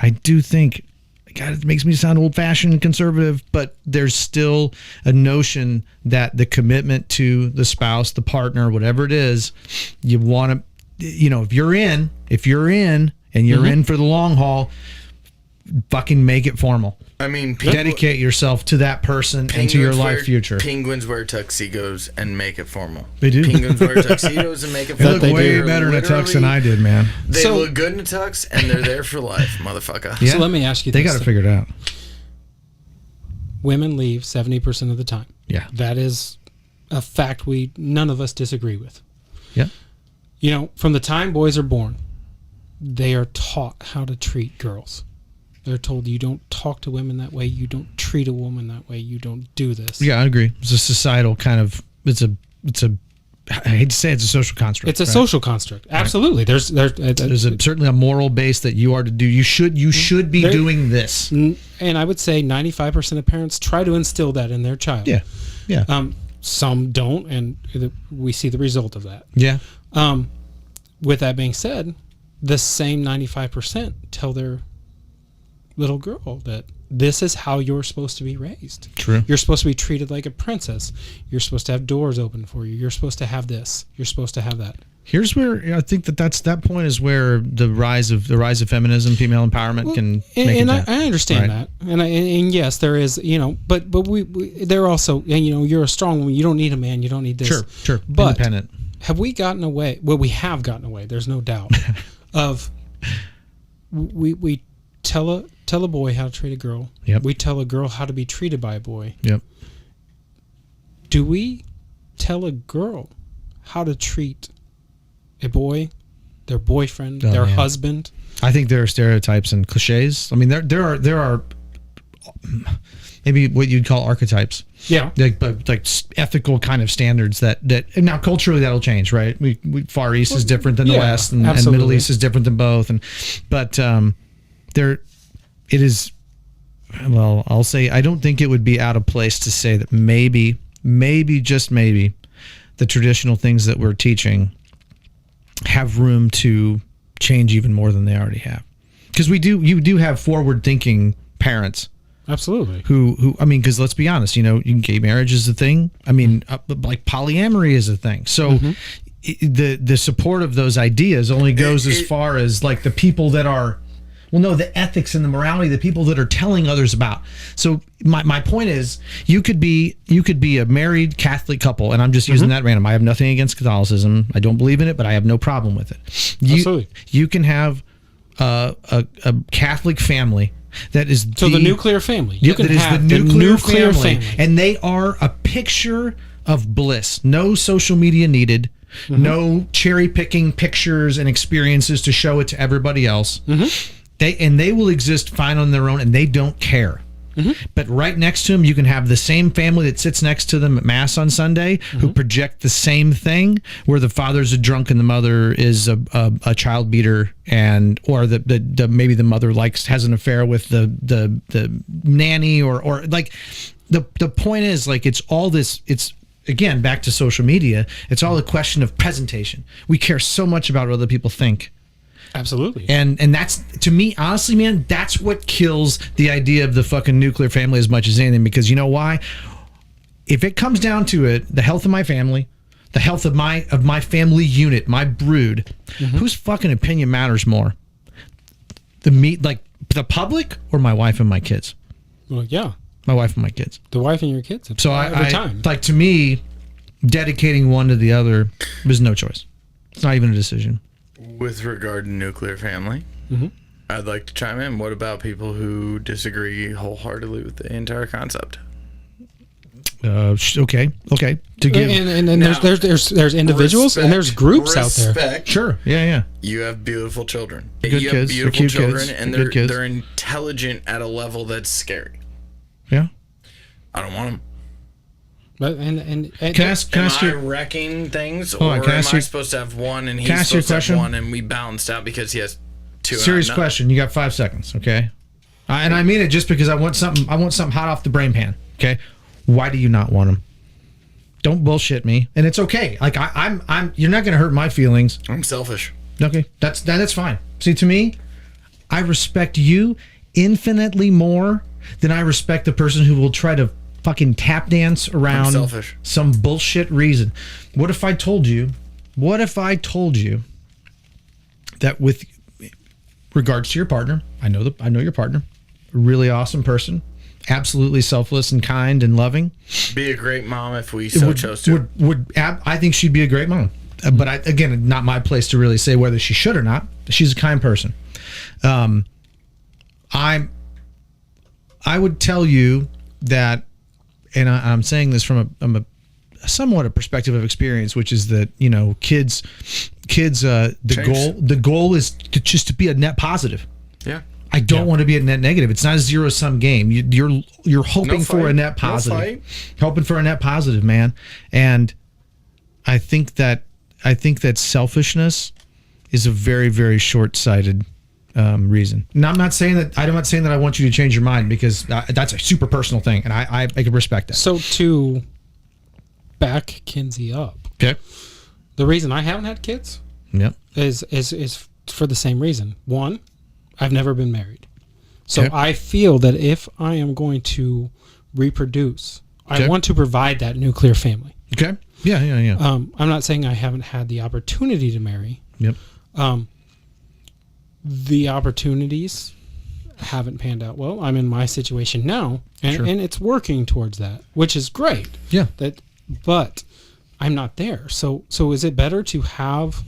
God, it makes me sound old-fashioned and conservative, but there's still a notion that the commitment to the spouse, the partner, whatever it is, you want to, if you're in and you're in for the long haul, fucking make it formal. I mean, Dedicate yourself to that person and to your life future. Penguins wear tuxedos and make it formal. They do. Penguins wear tuxedos and make it They formal. look they way do. better in a tux Literally, than I did, man. They So- look good in a tux, and they're there for life, motherfucker. Yeah. So let me ask you They this. got to figure it out. Women leave 70% of the time. Yeah. That is a fact none of us disagree with. Yeah. From the time boys are born, they are taught how to treat girls. They're told you don't talk to women that way, you don't treat a woman that way, you don't do this. Yeah, I agree. It's a societal kind of. It's a. I hate to say it's a social construct. It's a right? social construct. Absolutely. There's Certainly a moral base that you are to do. You should be There- doing this. and I would say 95% of parents try to instill that in their child. Yeah. Yeah. Some don't, and we see the result of that. Yeah. With that being said, the same 95% tell their little girl that this is how you're supposed to be raised. True. You're supposed to be treated like a princess. You're supposed to have doors open for you. You're supposed to have this. You're supposed to have that. Here's where I think that point is where the rise of feminism, female empowerment can make and it. I understand Right. that, and yes, there is, but we they're also, and you're a strong woman. You don't need a man. You don't need this. Sure. But Independent. have we gotten away? Well, we have gotten away. There's no doubt. of we tell a boy how to treat a girl. Yep. We tell a girl how to be treated by a boy. Yep. do we tell a girl how to treat a boy, their boyfriend, their husband? I think there are stereotypes and cliches. I mean, there are maybe what you'd call archetypes. Yeah, like ethical kind of standards that and now culturally that'll change, right? We Far East is different than the West, and Middle East is different than both, but there it is. Well, I'll say I don't think it would be out of place to say that maybe just maybe the traditional things that we're teaching have room to change even more than they already have, because you do have forward thinking parents. Absolutely. Who I mean, because let's be honest, gay marriage is a thing. I mean, like polyamory is a thing. So the support of those ideas only goes as far as like the people that are, the ethics and the morality, the people that are telling others about. So my point is, you could be a married Catholic couple, and I'm just using that random. I have nothing against Catholicism. I don't believe in it, but I have no problem with it. Absolutely. You can have a Catholic family. That is the nuclear family. You can have the nuclear family, and they are a picture of bliss. No social media needed. No cherry picking pictures and experiences to show it to everybody else. They will exist fine on their own, and they don't care. But right next to them, you can have the same family that sits next to them at Mass on Sunday, who project the same thing, where the father's a drunk and the mother is a child beater, or the maybe the mother has an affair with the nanny, or like the point is, like, it's all this. It's again back to social media. It's all a question of presentation. We care so much about what other people think. Absolutely. And that's, to me, honestly, man, that's what kills the idea of the fucking nuclear family as much as anything. Because you know why? If it comes down to it, the health of my family, the health of my family unit, my brood, whose fucking opinion matters more? The public or my wife and my kids? Well, yeah. My wife and my kids. The wife and your kids. So every time. Like, to me, dedicating one to the other was no choice. It's not even a decision. With regard to nuclear family, I'd like to chime in. What about people who disagree wholeheartedly with the entire concept? Okay. To give and now, there's individuals and there's groups out there. Sure. Yeah. You have beautiful children. Good you kids. have beautiful children, kids. and they're intelligent at a level that's scary. Yeah. I don't want them. But and can I ask am you, I wrecking things, or am I supposed to have one and he's supposed to have one and we balanced out because he has two? Serious question. You got 5 seconds, okay? And I mean it just because I want something hot off the brain pan. Okay, why do you not want them? Don't bullshit me, and it's okay. Like I'm. You're not going to hurt my feelings. I'm selfish. Okay, that's fine. See, to me, I respect you infinitely more than I respect the person who will try to fucking tap dance around some bullshit reason. What if I told you that with regards to your partner, I know your partner, a really awesome person, absolutely selfless and kind and loving. Be a great mom if we chose to. I think she'd be a great mom. But again, not my place to really say whether she should or not. She's a kind person. I would tell you that, and I'm saying this from a somewhat a perspective of experience, which is that, kids, the goal is to be a net positive. Yeah. I don't want to be a net negative. It's not a zero-sum game. You're hoping for a net positive. Hoping for a net positive, man. And I think that selfishness is a very, very short-sighted reason. Now, I'm not saying that I want you to change your mind, because that's a super personal thing, and I can respect that. So to back Ken-Zee up, okay, the reason I haven't had kids, is for the same reason. One, I've never been married, so I feel that if I am going to reproduce, I want to provide that nuclear family. Okay. Yeah. I'm not saying I haven't had the opportunity to marry. Yep. The opportunities haven't panned out well. I'm in my situation now, and it's working towards that, which is great. Yeah. But I'm not there. So is it better to have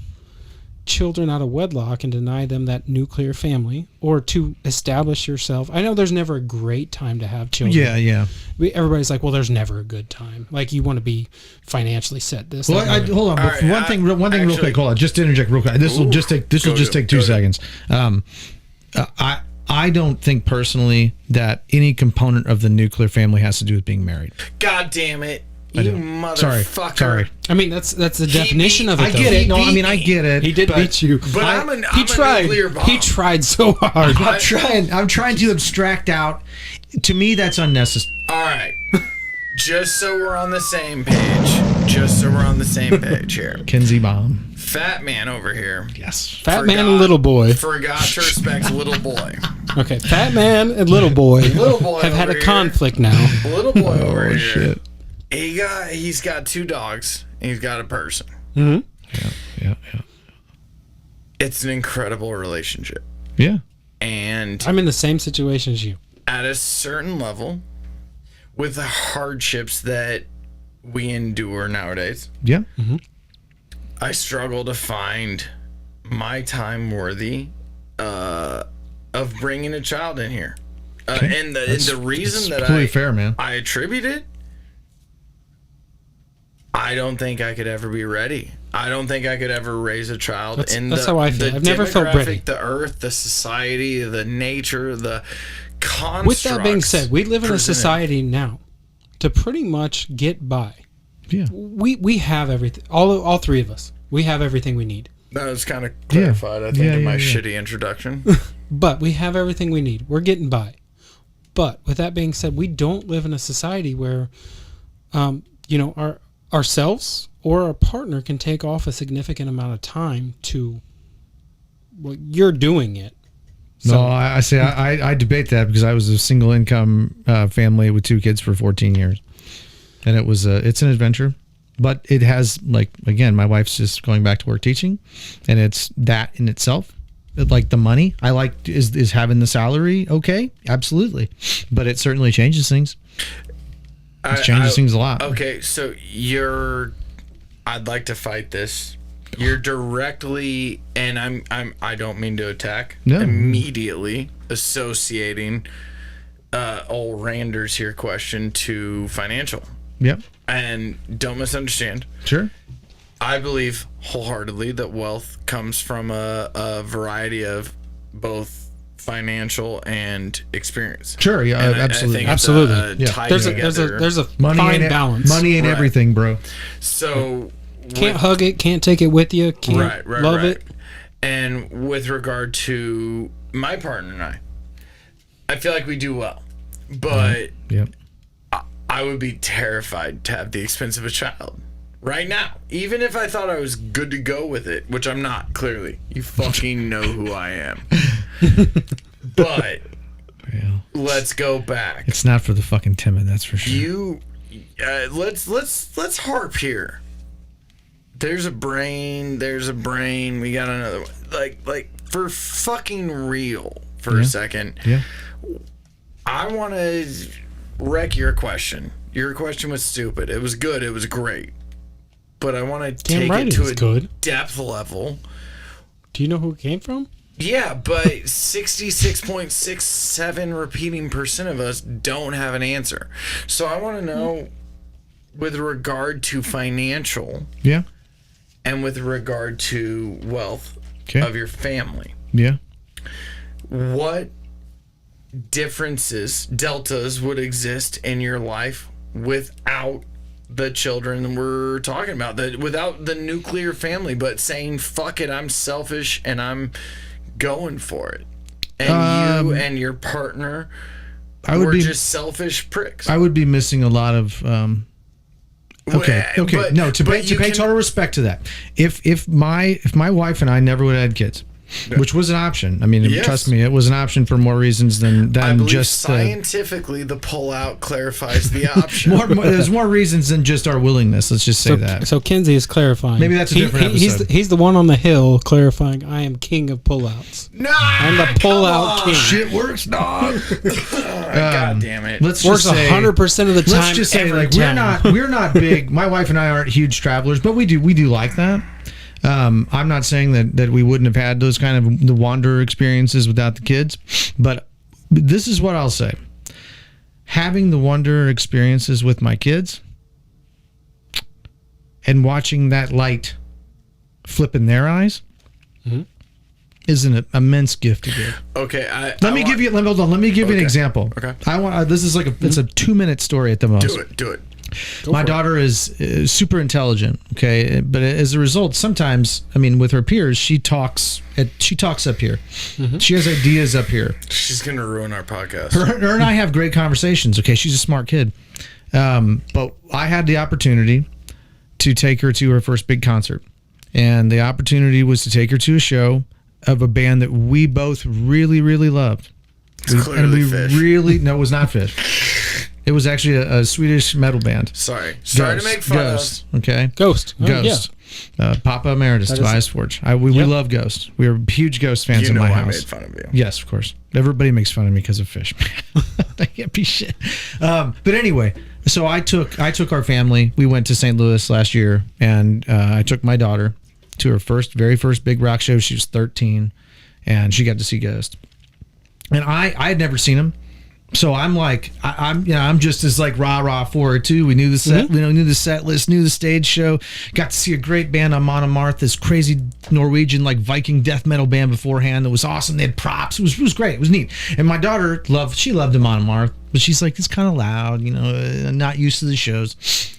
children out of wedlock and deny them that nuclear family, or to establish yourself. I know there's never a great time to have children. Yeah. Everybody's like, well, there's never a good time. Like, you want to be financially set. Well, hold on. Right, one thing real quick. Hold on. Just to interject real quick. This will just take 2 seconds. I don't think personally that any component of the nuclear family has to do with being married. God damn it. You motherfucker. Sorry. I mean, that's the definition of it. I get it. No, I mean, I get it. He did beat you. But he tried. He tried so hard. I'm trying to abstract out. To me, that's unnecessary. All right. Just so we're on the same page here. Ken-Zee bomb. Fat man over here. Yes. Fat man and little boy. Forgot to respect little boy. Okay, fat man and little boy have had a conflict now. Little boy over here. Shit. He's got 2 dogs. And he's got a person. Mm-hmm. Yeah. It's an incredible relationship. Yeah. And I'm in the same situation as you. at a certain level, with the hardships that we endure nowadays, Yeah. Mm-hmm. I struggle to find my time worthy of bringing a child in here. And the reason that completely fair, man. I attribute it, I don't think I could ever be ready. I don't think I could ever raise a child. That's how I feel. I've never felt ready. The earth, the society, the nature, the constructs. With that being said, we live in a society now to pretty much get by. Yeah. We have everything. All 3 of us. We have everything we need. That was kind of clarified, I think, in my shitty introduction. But we have everything we need. We're getting by. But with that being said, we don't live in a society where, ourselves or our partner can take off a significant amount of time to. Well, you're doing it. So, no, I say I debate that because I was a single income family with 2 kids for 14 years, and it's an adventure, but it has, like, again, my wife's just going back to work teaching, and it's that in itself. Like the money, I like is having the salary. Okay, absolutely, but it certainly changes things. It changes things a lot. Okay, so I'd like to fight this. You're directly, and I don't mean to attack. No. Immediately associating old Randers here question to financial. Yep. And don't misunderstand. Sure. I believe wholeheartedly that wealth comes from a variety of both financial and experience. Sure, yeah, And absolutely. I think it's Yeah. together. There's a Money fine ain't balance. Money ain't Right. everything, bro. So Can't hug it, can't take it with you, can't love it. And with regard to my partner and I feel like we do well, but Yep. I would be terrified to have the expense of a child right now, even if I thought I was good to go with it, which I'm not. Clearly, you fucking know who I am. But let's go back. It's not for the fucking timid, that's for sure. Let's harp here. There's a brain. We got another one. Like for fucking real for a second. Yeah. I want to wreck your question. Your question was stupid. It was good. It was great. But I want to take it to a depth level. Do you know who it came from? Yeah, but 66.67 repeating % of us don't have an answer. So I want to know, with regard to financial, and with regard to wealth of your family, what differences, deltas would exist in your life without the children we're talking about, without the nuclear family, but saying, fuck it, I'm selfish and I'm going for it. And you and your partner were just selfish pricks. I would be missing a lot of to pay total respect to that. If my wife and I never would have had kids, which was an option. I mean, trust me, it was an option for more reasons than I believe just scientifically the pullout clarifies the option. There's more reasons than just our willingness. Let's just say that. So Ken-Zee is clarifying. Maybe that's a different episode. He's the one on the hill clarifying. I am king of pullouts. No, I'm the pullout king. Shit works, dog. God damn it! Let's works just say 100% of the time. Let's just say, like, we're not big. My wife and I aren't huge travelers, but we do like that. I'm not saying that we wouldn't have had those kind of the wanderer experiences without the kids, but this is what I'll say. Having the wanderer experiences with my kids and watching that light flip in their eyes is an immense gift to give. Okay, Let me give you an example. Okay. This is like it's a 2-minute story at the most. Do it. My daughter is super intelligent, okay, but as a result, sometimes, I mean, with her peers, she talks up here. She has ideas up here. She's gonna ruin our podcast. Her and I have great conversations. Okay, she's a smart kid, but I had the opportunity to take her to her first big concert, and the opportunity was to take her to a show of a band that we both really, really loved. It's clearly Fish. No, it was not Fish. It was actually a Swedish metal band. Sorry Ghost. to make fun Ghost, okay? Ghost. Oh, Ghost. Papa Emeritus, Tobias Forge. We love Ghost. We are huge Ghost fans in my house. I made fun of you. Yes, of course. Everybody makes fun of me because of Fish. I can't be shit. But anyway, so I took our family. We went to St. Louis last year, and I took my daughter to her very first big rock show. She was 13, and she got to see Ghost. And I had never seen him. So I'm like, I'm just as like rah for it too. We knew the set, knew the set list, knew the stage show. Got to see a great band on Monomarth, this crazy Norwegian like Viking death metal band beforehand. That was awesome. They had props. It was great. It was neat. And my daughter loved the Monomarth, but she's like, it's kind of loud, not used to the shows.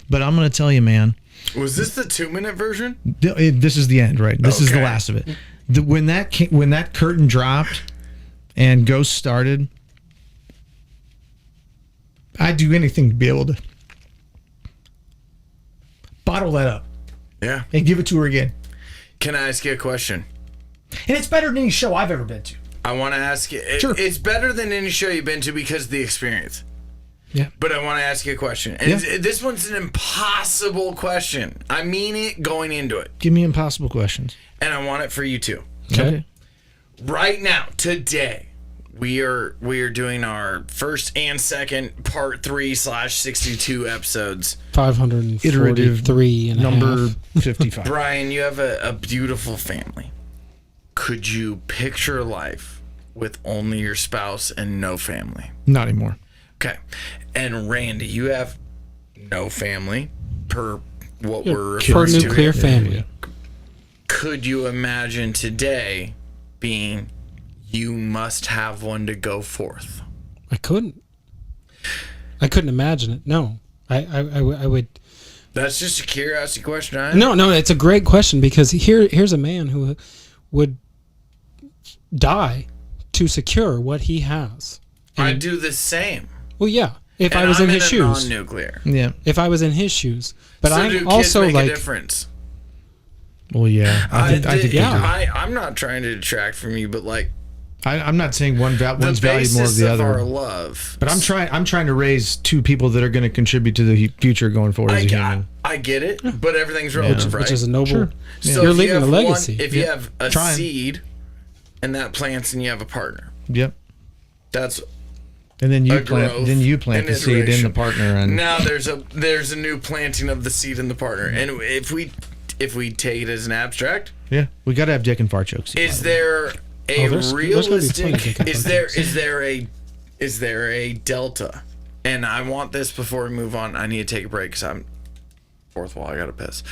But I'm gonna tell you, man. Was this the 2-minute version? This is the end, right? This is the last of it. When that curtain dropped and Ghost started, I'd do anything to be able to bottle that up. Yeah. And give it to her again. Can I ask you a question? And it's better than any show I've ever been to. I want to ask you. Sure. It's better than any show you've been to because of the experience. Yeah. But I want to ask you a question. And this one's an impossible question. I mean it going into it. Give me impossible questions. And I want it for you too. Okay. Right now, today, we are doing our first and second part 3/62 episodes. 543 and number half. 55. Brian, you have a beautiful family. Could you picture life with only your spouse and no family? Not anymore. Okay. And Randy, you have no family per what we're referring Per to. nuclear family. Could you imagine today being you must have one to go forth? I couldn't imagine it. No. I would. That's just a curiosity question. No, it's a great question because here's a man who would die to secure what he has. I do the same. Well, yeah. If And I was I'm in his shoes. Non-nuclear. Yeah. If I was in his shoes. But So do I'm kids also make like a difference? Well, yeah. I think they do. I'm not trying to detract from you, but like I'm not saying one's the valued more basis than the of other. our love. But I'm trying to raise two people that are going to contribute to the future going forward as a human. I get it, but everything's relative, right? which is a noble. Sure. So You're if leaving you a have legacy. if you have a Trying. seed and that plants and you have a partner, Yep. that's And then you a plant growth the and seed in the iteration. partner, and Now there's a new planting of the seed in the partner. And if we take it as an abstract, yeah, we got to have dick and fart jokes. is there a there's gonna be realistic plenty of is there a delta? And I want this before we move on. I need to take a break because I'm fourth wall. I gotta piss.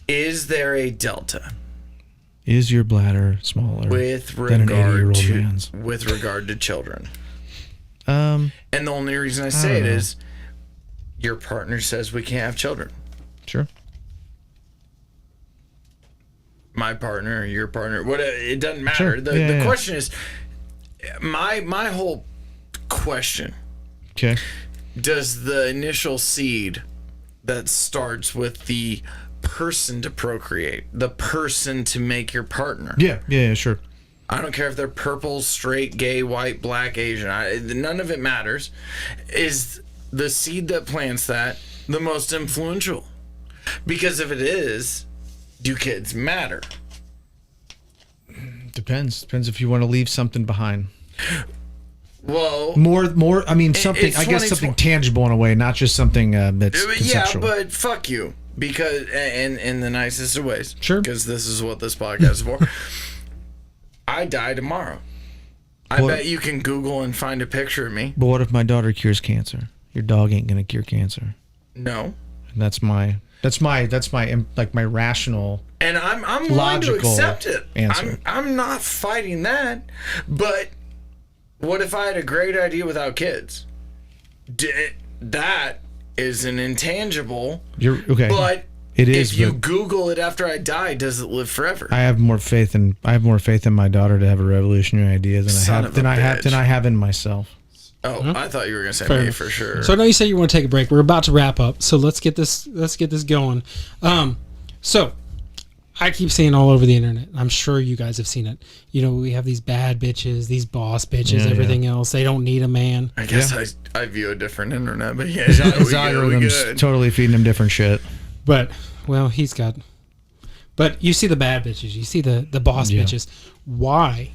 Is there a delta Is your bladder smaller with than an 80-year-old man's? with regard to children? Um, And the only reason I say don't it know. is your partner says we can't have children. sure. My partner, your partner, what it doesn't matter. Sure. The Yeah. question is my whole question. Okay. Does the initial seed that starts with the person to procreate, the person to make your partner? Yeah, sure. I don't care if they're purple, straight, gay, white, black, Asian. None of it matters. Is the seed that plants that the most influential? Because if it is, do kids matter? Depends if you want to leave something behind. Well, More. I mean, something. it's I guess something 2020 tangible in a way, not just something that's yeah, conceptual. but fuck you. because in the nicest of ways. Sure. Because this is what this podcast is for. I die tomorrow. I bet you can Google and find a picture of me. But what if my daughter cures cancer? Your dog ain't gonna cure cancer. No. And that's my like my rational. And I'm willing to accept it. Answer. I'm not fighting that. But what if I had a great idea without kids? That is an intangible. You're okay. But it is. If you Google it after I die, does it live forever? I have more faith in my daughter to have a revolutionary idea than I have in myself. Oh, I thought you were gonna say me for sure. So I know you said you want to take a break. We're about to wrap up, so let's get this going. So I keep seeing all over the internet. I'm sure you guys have seen it. You know, we have these bad bitches, these boss bitches, everything else. They don't need a man. I guess I view a different internet, but yeah, his algorithm's totally feeding him different shit. But well, But you see the bad bitches. You see the boss bitches. Why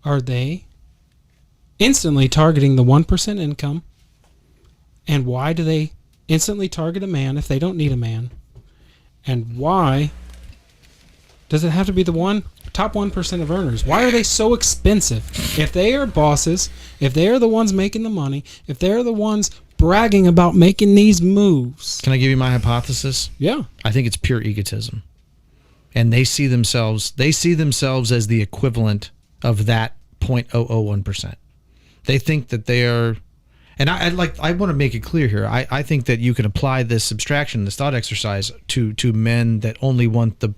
are they instantly targeting the 1% income? And why do they instantly target a man if they don't need a man? And why does it have to be the top 1% of earners? Why are they so expensive? If they are bosses, if they are the ones making the money, if they're the ones bragging about making these moves. Can I give you my hypothesis? Yeah. I think it's pure egotism. And they see themselves as the equivalent of that 0.001%. They think that they are, and I want to make it clear here. I think that you can apply this subtraction, this thought exercise to men that only want the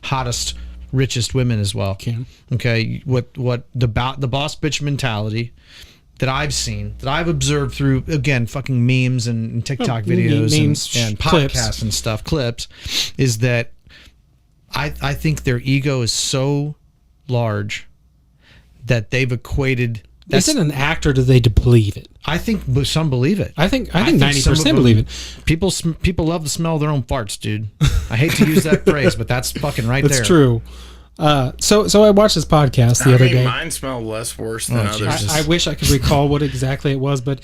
hottest, richest women as well. Can. Okay, what the boss bitch mentality that I've seen, that I've observed through, again, fucking memes and TikTok videos and podcasts and stuff, clips, is that I think their ego is so large that they've equated. Is it an act or do they believe it? I think some believe it. I think 90% believe it. People love the smell of their own farts, dude. I hate to use that phrase, but that's fucking right there. That's true. So I watched this podcast the other day. Mine smell less worse than others. I wish I could recall what exactly it was, but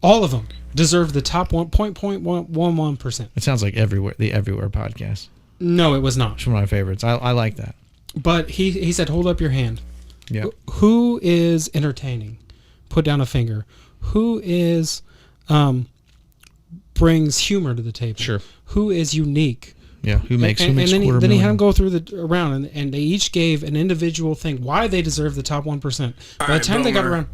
all of them deserve the top 1.11%. It sounds like the Everywhere podcast. No, it was not. It's one of my favorites. I like that. But he said, hold up your hand. Yeah. Who is entertaining? Put down a finger. Who is brings humor to the table? Sure. Who is unique? Yeah. Who makes then he $250,000? had them go through around and they each gave an individual thing why they deserve the top 1%. By the time they got around,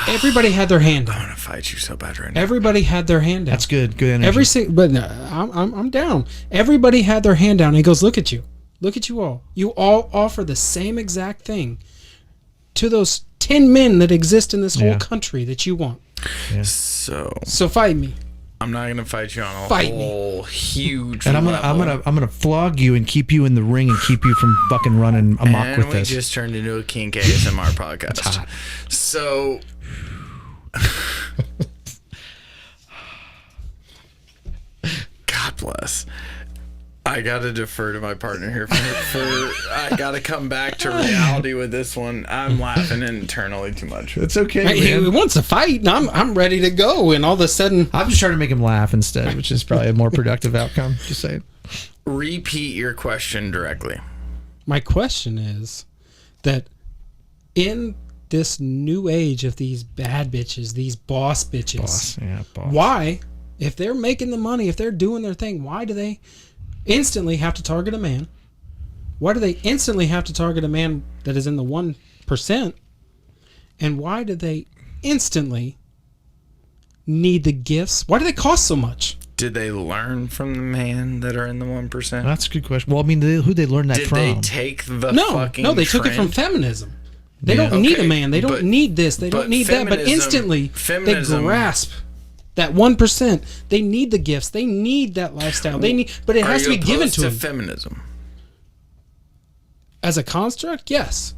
everybody had their hand down. I want to fight you so bad right now. Everybody had their hand down. That's good. Good energy. But I'm down. Everybody had their hand down. And he goes, look at you. Look at you all. You all offer the same exact thing to those 10 men that exist in this whole country that you want. Yeah. So fight me. I'm not gonna fight you on a whole huge. And I'm level. gonna flog you and keep you in the ring and keep you from fucking running amok with this. And we just turned into a kink ASMR podcast. It's hot. So. God bless. I gotta defer to my partner here I gotta come back to reality with this one. I'm laughing internally too much. It's okay. He wants to fight, and I'm ready to go. And all of a sudden, I'm just trying to make him laugh instead, which is probably a more productive outcome. Just saying. Repeat your question directly. My question is that in this new age of these bad bitches, these boss bitches, boss. Why, if they're making the money, if they're doing their thing, why do they instantly have to target a man? Why do they instantly have to target a man that is in the 1%? And why do they instantly need the gifts? Why do they cost so much? Did they learn from the man that are in the 1%? That's a good question. Well, I mean, who they learn that from? Did they take the fucking No, they took it from feminism. They don't need a man. They don't need this. They don't need that. But instantly, they grasp that 1%. They need the gifts. They need that lifestyle. They need, but it has to be given to them. Feminism as a construct, yes.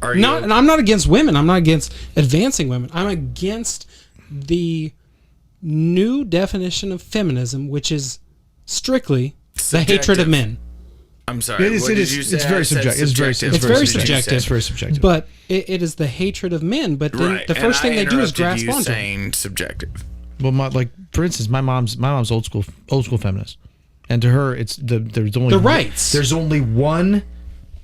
And I'm not against women. I'm not against advancing women. I'm against the new definition of feminism, which is strictly the hatred of men. I'm sorry. It's very subjective. It's very subjective. It's very subjective. But it is the hatred of men. But then the first thing they do is grasp onto it. Saying subjective. Well, for instance, my mom's old school feminist, and to her, there's only the rights. There's only one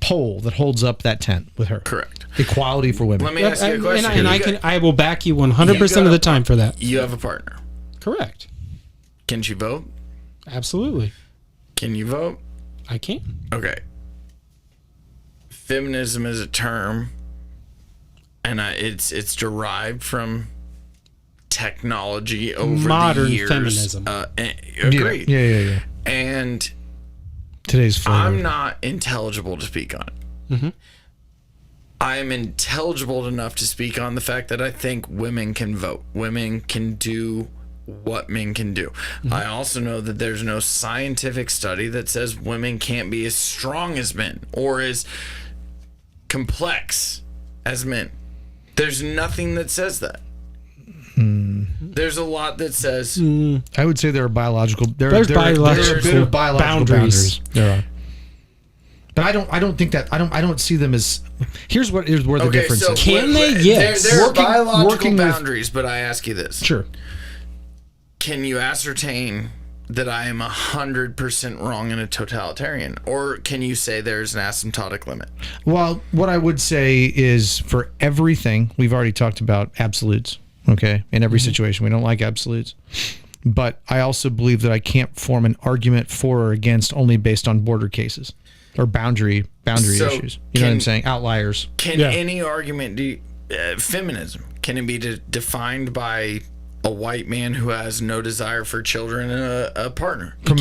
pole that holds up that tent with her. Correct. Equality for women. Let me ask you a question. And I will back you 100% of the time for that. You have a partner. Correct. Can she vote? Absolutely. Can you vote? I can. Okay. Feminism is a term, and it's derived from technology over modern the years. feminism. Agreed. Yeah. And Today's flavor. I'm not intelligible to speak on it. Mm-hmm. I am intelligible enough to speak on the fact that I think women can vote. Women can do what men can do. Mm-hmm. I also know that there's no scientific study that says women can't be as strong as men or as complex as men. There's nothing that says that. There's a lot that says. I would say there are biological. There's biological boundaries. There are. But I don't think that I don't see them as. Here's where the difference is. Can they? Yes. There are biological boundaries, but I ask you this. Sure. Can you ascertain that I am 100% wrong in a totalitarian, or can you say there's an asymptotic limit? Well, what I would say is for everything we've already talked about absolutes. Okay, in every situation, we don't like absolutes. But I also believe that I can't form an argument for or against only based on border cases or boundary issues. You know what I'm saying? Outliers. Can any argument feminism, can it be defined by a white man who has no desire for children and a partner? From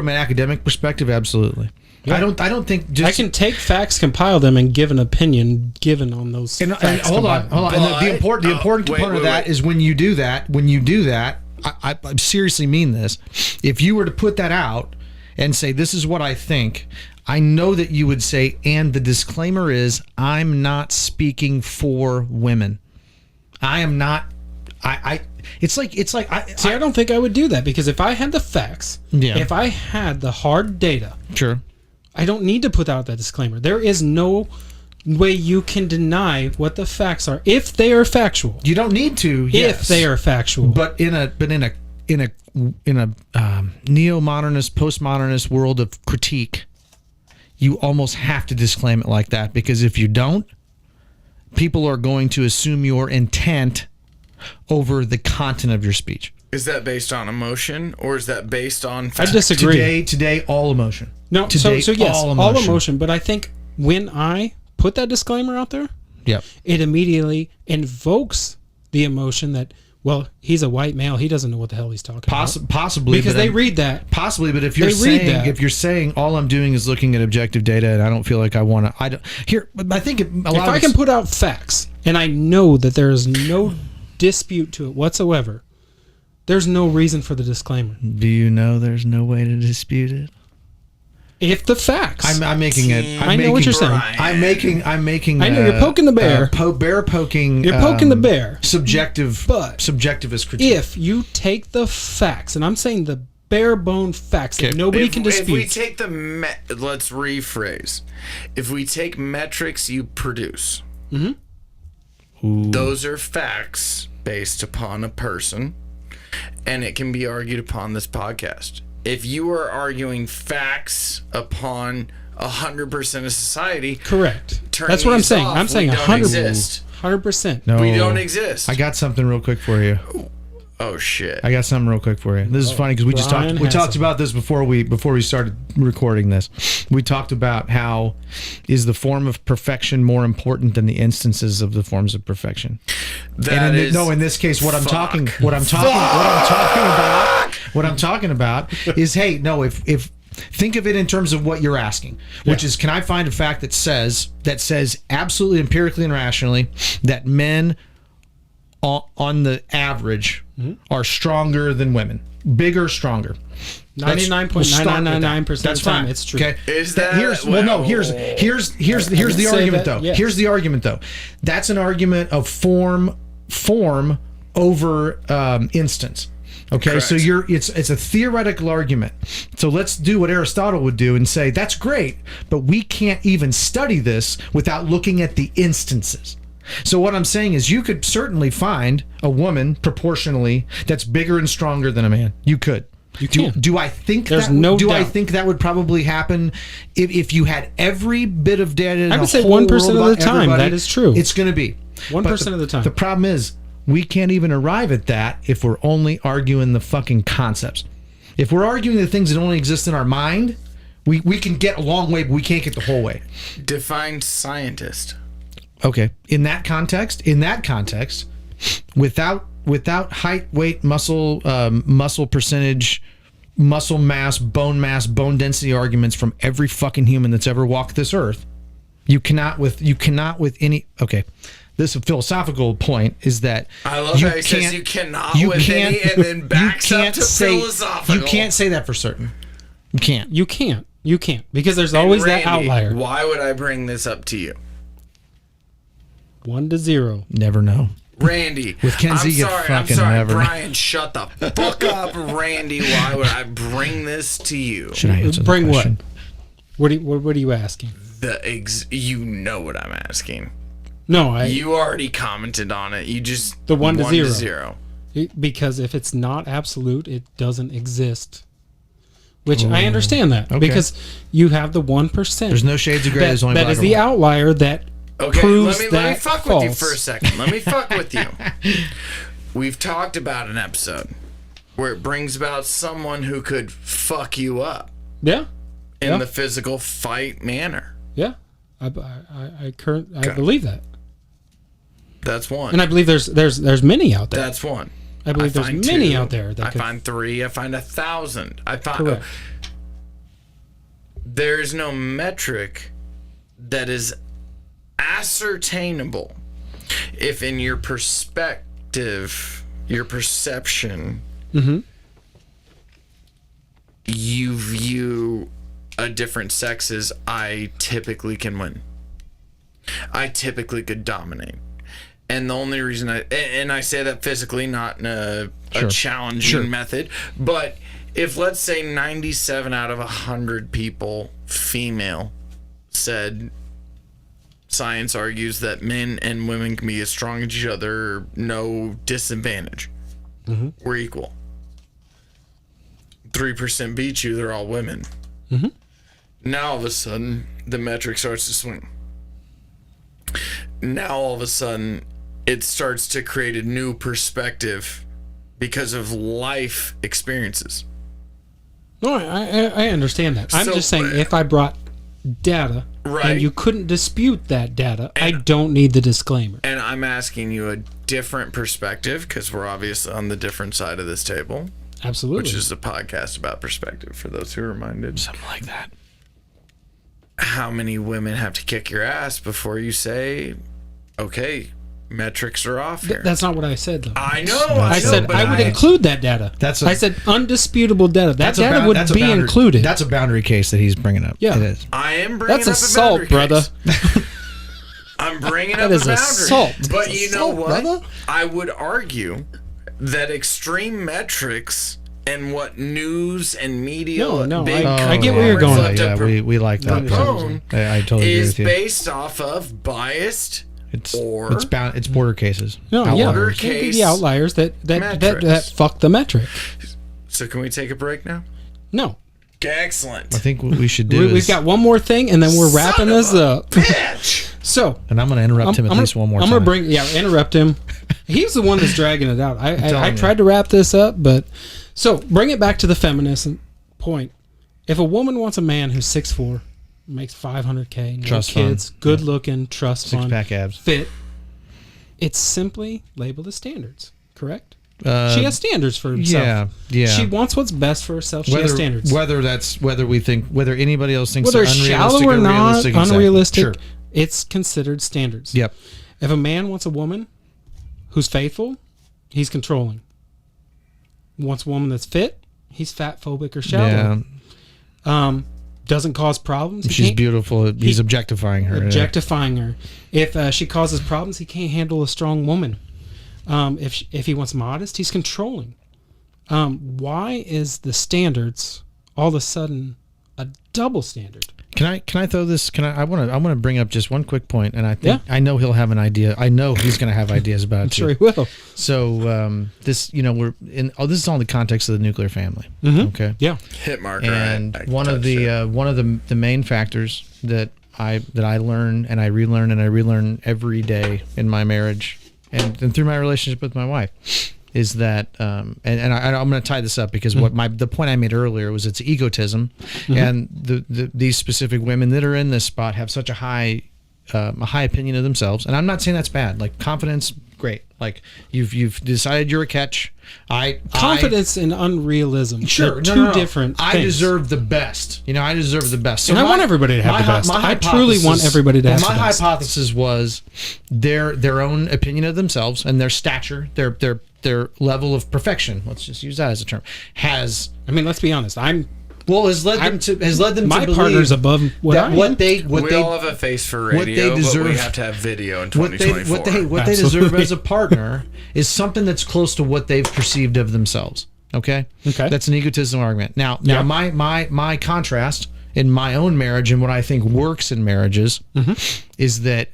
an academic perspective, absolutely. Yeah. I don't think I can take facts, compile them, and give an opinion given on those facts. Hold on. And the important component of that is when you do that, I seriously mean this. If you were to put that out and say, this is what I think, I know that you would say, and the disclaimer is, I'm not speaking for women. I am not. I don't think I would do that, because if I had the facts, if I had the hard data, sure, I don't need to put out that disclaimer. There is no way you can deny what the facts are if they are factual. You don't need to, yes, if they are factual. But in a neo-modernist, postmodernist world of critique, you almost have to disclaim it like that, because if you don't, people are going to assume your intent over the content of your speech. Is that based on emotion, or is that based on fact? I disagree. Today, all emotion. No, today, so yes, all emotion. But I think when I put that disclaimer out there, it immediately invokes the emotion that, well, he's a white male, he doesn't know what the hell he's talking about. Possibly, because they read that. Possibly, but if you're saying all I'm doing is looking at objective data, and I don't feel like I want to, I think if I can put out facts, and I know that there is no dispute to it whatsoever, there's no reason for the disclaimer. Do you know there's no way to dispute it? If the facts, I'm making it. I know what you're saying. I'm making. I know you're poking the bear. Bear poking. You're poking the bear. Subjectivist critique. If you take the facts, and I'm saying the bare bone facts that nobody can dispute. If we take let's rephrase. If we take metrics you produce, those are facts based upon a person, and it can be argued upon this podcast. If you are arguing facts upon 100% of society, correct. That's what I'm saying. I'm saying 100%. No, we don't exist. I got something real quick for you. Oh shit! I got something real quick for you. This is funny because we talked about this before we started recording this. We talked about how is the form of perfection more important than the instances of the forms of perfection. In this case, what I'm talking about is, hey, no, if think of it in terms of what you're asking, which is, can I find a fact that says absolutely empirically and rationally that men on the average are stronger than women, bigger, stronger. 99.9999% of the time, it's true. Okay, here's the argument though. Yes. Here's the argument though. That's an argument of form over instance. Okay, correct. So it's a theoretical argument. So let's do what Aristotle would do and say, that's great, but we can't even study this without looking at the instances. So what I'm saying is you could certainly find a woman proportionally that's bigger and stronger than a man. You could. You can. Do I think There's that no do I doubt. think that would probably happen if you had every bit of data in I would the say whole 1% world of about the time, everybody? that is true. It's going to be 1% of the time. The problem is we can't even arrive at that if we're only arguing the fucking concepts. If we're arguing the things that only exist in our mind, we can get a long way, but we can't get the whole way. Define scientist. Okay. In that context, without height, weight, muscle percentage, muscle mass, bone density arguments from every fucking human that's ever walked this earth, you cannot with any. Okay. This philosophical point is that I love how he says you cannot with any and then backs up to philosophical. You can't say that for certain. You can't. You can't because there's always Randy, that outlier. Why would I bring this up to you? 1-0. Never know. Randy, With Ken-Zee, I'm sorry, never know. Brian, shut the fuck up, Randy. Why would I bring this to you? Should I answer Bring the what? question? What are you asking? You know what I'm asking. No, You already commented on it. You just The 1 to 1 0. Because if it's not absolute, it doesn't exist. Which I understand that okay. because you have the 1%. There's no shades of gray. There's only that black is or the white. outlier that Okay, proves let that me fuck false. with you for a second. Let me fuck with you. We've talked about an episode where it brings about someone who could fuck you up Yeah, in the physical fight manner. yeah. I believe that, That's one. and I believe there's many out there. That's one. I believe there's find many 2. out there that I could. find 3. I find 1,000. I find Correct. There's no metric that is ascertainable if in your perspective, your perception, Mm-hmm. you view a different sex as I typically can win. I typically could dominate. And the only reason I say that physically, not in a challenging method, but if let's say 97 out of 100 people, female, said science argues that men and women can be as strong as each other, no disadvantage. Mm-hmm. We're equal. 3% beat you, they're all women. Mm-hmm. Now all of a sudden, the metric starts to swing. Now all of a sudden, it starts to create a new perspective because of life experiences. No, I understand that. I'm So, just saying if I brought data Right. and you couldn't dispute that data, I don't need the disclaimer. And I'm asking you a different perspective because we're obviously on the different side of this table, Absolutely. which is a podcast about perspective for those who are reminded. Something like that. How many women have to kick your ass before you say, okay, metrics are off here? That's not what I said, though. I know. I said but I would include that data. I said undisputable data. That data would be included. That's a boundary case that he's bringing up. Yeah. It is. I am bringing That's up assault, a brother. case. I'm bringing up That is a boundary. assault. But you know Assault, what? brother. I would argue that extreme metrics and what news and media No, big I get where you're going. Yeah, we like that. propone I totally agree is with you. based off of biased It's or border cases. No, Border yeah, case the outliers that metrics. fuck the metric. So can we take a break now? No, Excellent. I think what we should do we've got one more thing, and then we're wrapping Son of this a up. Bitch. So and I'm going to interrupt him at least one more I'm time. gonna interrupt him. He's the one that's dragging it out. I telling you. tried to wrap this up, but so bring it back to the feminist point. If a woman wants a man who's 6'4", makes $500K, no Trust fund. kids, good looking, trust fund, Six-pack abs. fit, it's simply labeled as standards. Correct? She has standards for herself. Yeah. She wants what's best for herself. She has standards. Whether anybody else thinks Whether they're it's unrealistic shallow or not, realistic, exactly. unrealistic, Sure. it's considered standards. Yep. If a man wants a woman who's faithful, he's controlling. Wants a woman that's fit, he's fat phobic or shallow. Yeah. Doesn't cause problems. She's beautiful. He's objectifying her. Objectifying her. If she causes problems, he can't handle a strong woman. If he wants modest, he's controlling. Why is the standards all of a sudden a double standard? Can I throw this? I want to bring up just one quick point, and I think I know he'll have an idea. I know he's going to have ideas about it. I'm sure too. he will. So this, we're in. Oh, this is all in the context of the nuclear family. Mm-hmm. Okay. Yeah. Hit marker. And one of the main factors that I learn and I relearn every day in my marriage and through my relationship with my wife is that I'm going to tie this up because the point I made earlier was it's egotism, and these specific women that are in this spot have such a high opinion of themselves, and I'm not saying that's bad. Like confidence, great. Like you've decided you're a catch. Confidence and unrealism. Sure, two different things. I deserve the best. I deserve the best. So and I want everybody to have the best. I truly want everybody to have the best. My hypothesis was their own opinion of themselves and their stature, their level of perfection. Let's just use that as a term. Let's be honest. Has led them to my believe partner's above what I am. We all have a face for radio, but we have to have video in 2024. What they deserve as a partner is something that's close to what they've perceived of themselves. Okay. That's an egotism argument. Now, my contrast in my own marriage and what I think works in marriages is that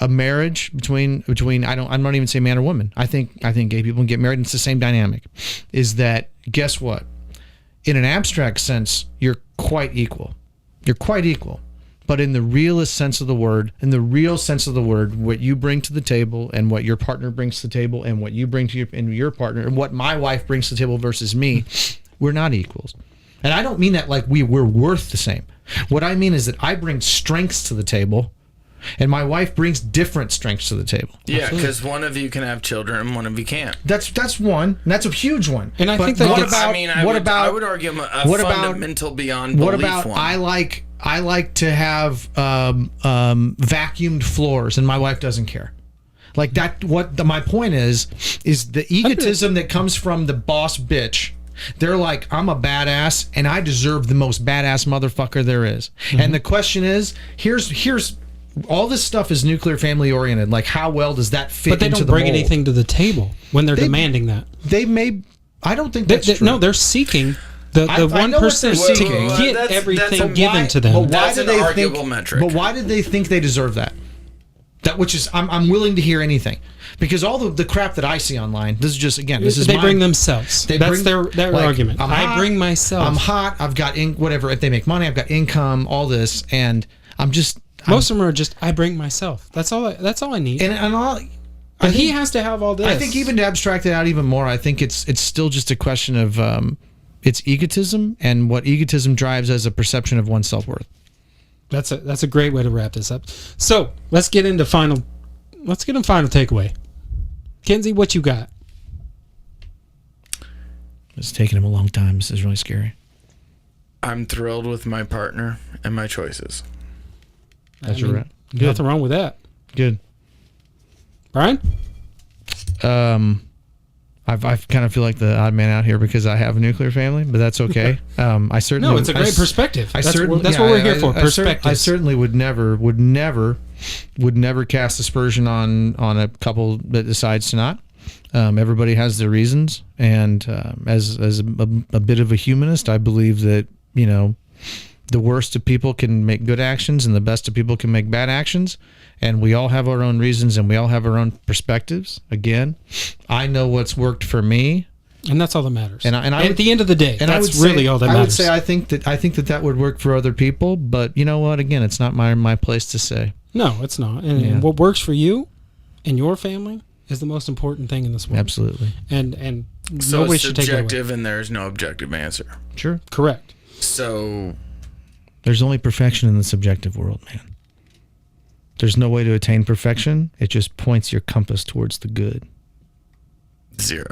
a marriage between I'm not even saying man or woman. I think gay people can get married and it's the same dynamic. Is that guess what? In an abstract sense, you're quite equal. You're quite equal. But in the realist sense of the word, what you bring to the table and what your partner brings to the table and what you bring to your partner and what my wife brings to the table versus me, we're not equals. And I don't mean that like we're worth the same. What I mean is that I bring strengths to the table and my wife brings different strengths to the table. Yeah, because one of you can have children and one of you can't. That's one. And that's a huge one. And I think that I would argue a fundamental beyond belief one. I like to have vacuumed floors, and my wife doesn't care. Like that. My point is the egotism that comes from the boss bitch. They're like, I'm a badass, and I deserve the most badass motherfucker there is. And the question is, here's. All this stuff is nuclear family oriented. Like, how well does that fit into the mold? But they don't bring anything to the table when they're demanding that. They may. I don't think that's true. No, they're seeking the 1% to get everything given to them. But why that's do an they arguable think? metric. But why did they think they deserve that? That which is, I'm willing to hear anything, because all the crap that I see online. This is just they bring themselves. That's their argument. I bring myself. I'm hot. I've got whatever. If they make money, I've got income. All this, and I'm just. Most of them are just, I bring myself. That's all I need. But he has to have all this. I think even to abstract it out even more, I think it's still just a question of it's egotism and what egotism drives as a perception of one's self-worth. That's a great way to wrap this up. So let's get into final takeaway. Ken-Zee, what you got? It's taking him a long time. This is really scary. I'm thrilled with my partner and my choices. Right. Nothing wrong with that. Good. Brian? I kind of feel like the odd man out here because I have a nuclear family, but that's okay. I certainly it's a great perspective. That's what we're here for. Perspective. I certainly would never cast aspersion on a couple that decides to not. Everybody has their reasons, and as a bit of a humanist, I believe that the worst of people can make good actions and the best of people can make bad actions. And we all have our own reasons and we all have our own perspectives. Again, I know what's worked for me. And that's all that matters. And at the end of the day, that's really all that matters. I would say I think that would work for other people. But you know what? Again, it's not my place to say. No, it's not. And what works for you and your family is the most important thing in this world. Absolutely. And so nobody it's should take it away. subjective and there's no objective answer. Sure. Correct. So there's only perfection in the subjective world, man. There's no way to attain perfection. It just points your compass towards the good. 0.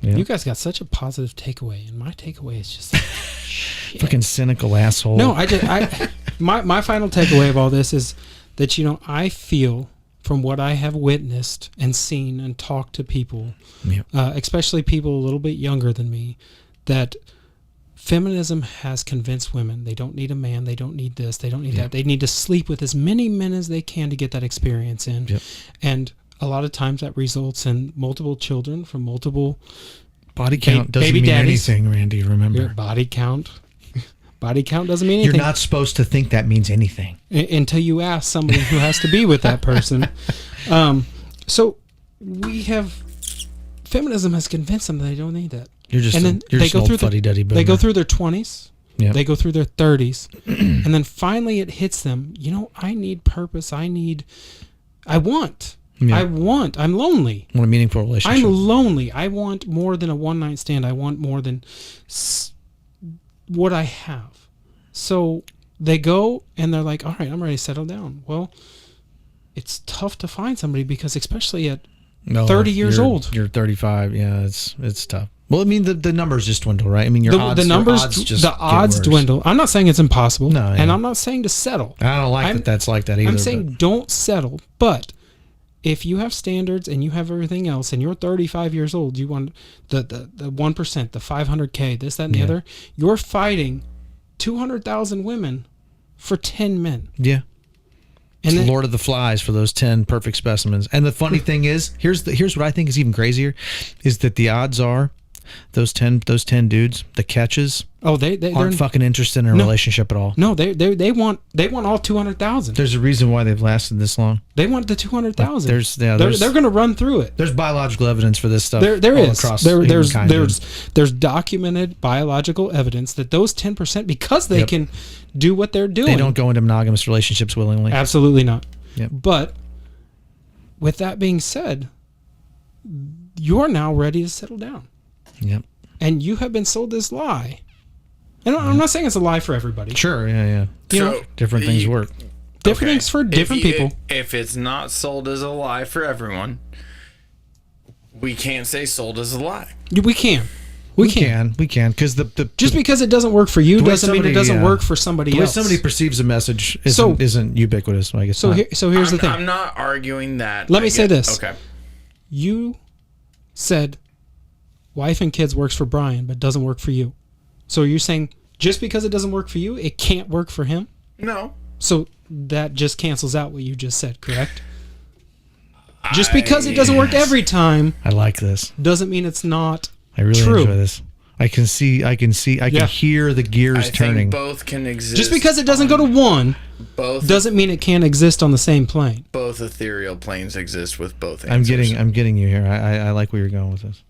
Yeah. You guys got such a positive takeaway, and my takeaway is just fucking cynical asshole. No, my final takeaway of all this is that I feel from what I have witnessed and seen and talked to people, especially people a little bit younger than me, that feminism has convinced women they don't need a man, they don't need this, they don't need that. They need to sleep with as many men as they can to get that experience in. Yep. And a lot of times that results in multiple children from multiple body count doesn't baby mean daddies. anything, Randy, remember. Your body count. Body count doesn't mean anything. You're not supposed to think that means anything until you ask somebody who has to be with that person. So we have feminism has convinced them that they don't need that. You're just and then you're they just go an through old fuddy-duddy boomer. they go through their 20s. Yep. They go through their 30s, and then finally it hits them. I need purpose. I'm lonely. Want a meaningful relationship. I'm lonely. I want more than a one-night stand. I want more than what I have. So they go and they're like, all right, I'm ready to settle down. Well, it's tough to find somebody because especially at 30 years old. You're 35. Yeah, it's tough. Well, I mean, the numbers just dwindle, right? I mean, The odds dwindle. I'm not saying it's impossible. No, yeah. And I'm not saying to settle. I don't like that's like that either. I'm saying don't settle. But if you have standards and you have everything else and you're 35 years old, you want the 1%, the 500K, this, that, and the other, you're fighting 200,000 women for 10 men. Yeah. And it's Lord of the Flies for those 10 perfect specimens. And the funny thing is, here's what I think is even crazier, is that the odds are those 10 dudes, the catches, aren't fucking interested in a relationship at all. No, they want all 200,000. There's a reason why they've lasted this long. They want the 200,000. They're going to run through it. There's biological evidence for this stuff. There's documented biological evidence that those 10%, because they can do what they're doing, they don't go into monogamous relationships willingly. Absolutely not. Yep. But with that being said, you're now ready to settle down. Yep. And you have been sold this lie. And I'm not saying it's a lie for everybody. Sure, yeah. Different things work. Different things for different people. If it's not sold as a lie for everyone, we can't say sold as a lie. We can. We can because just because it doesn't work for you doesn't mean it doesn't work for somebody else. The way somebody perceives a message isn't ubiquitous. I guess. So here's the thing. I'm not arguing that. Let me say this. Okay. You said wife and kids works for Brian, but doesn't work for you. So you're saying just because it doesn't work for you, it can't work for him? No. So that just cancels out what you just said, correct? Just because it doesn't work every time, I like this. Doesn't mean it's not. I really true. enjoy this. I can hear the gears turning. Think both can exist. Just because it doesn't go to one, doesn't mean it can't exist on the same plane. Both ethereal planes exist with both answers. I'm getting you here. I like where you're going with this.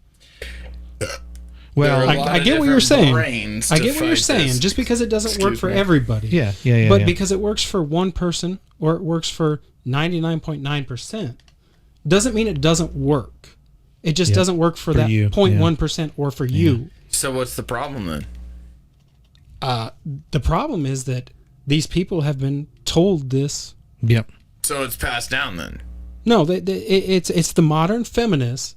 Well, I get what you're saying. I get what you're saying. Just because it doesn't work for everybody. Yeah. But because it works for one person or it works for 99.9%, doesn't mean it doesn't work. It just doesn't work for that 0.1% or for you. So what's the problem then? The problem is that these people have been told this. Yep. So it's passed down then? No, it's the modern feminists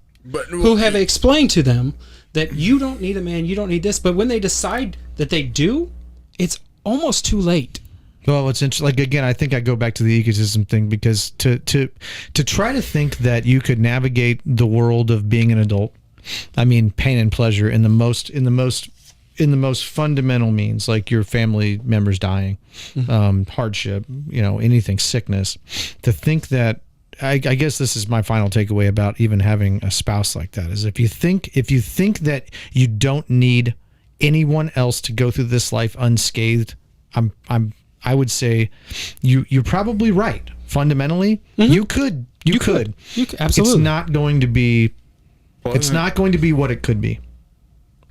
who have explained to them that you don't need a man, you don't need this. But when they decide that they do, it's almost too late. Well, it's interesting. Like, again, I think I go back to the egotism thing, because to try to think that you could navigate the world of being an adult, I mean, pain and pleasure in the most fundamental means, like your family members dying, hardship, anything, sickness. To think that, I guess this is my final takeaway about even having a spouse like that, is if you think that you don't need anyone else to go through this life unscathed, I would say you're probably right. Fundamentally, you could absolutely. It's not going to be what it could be.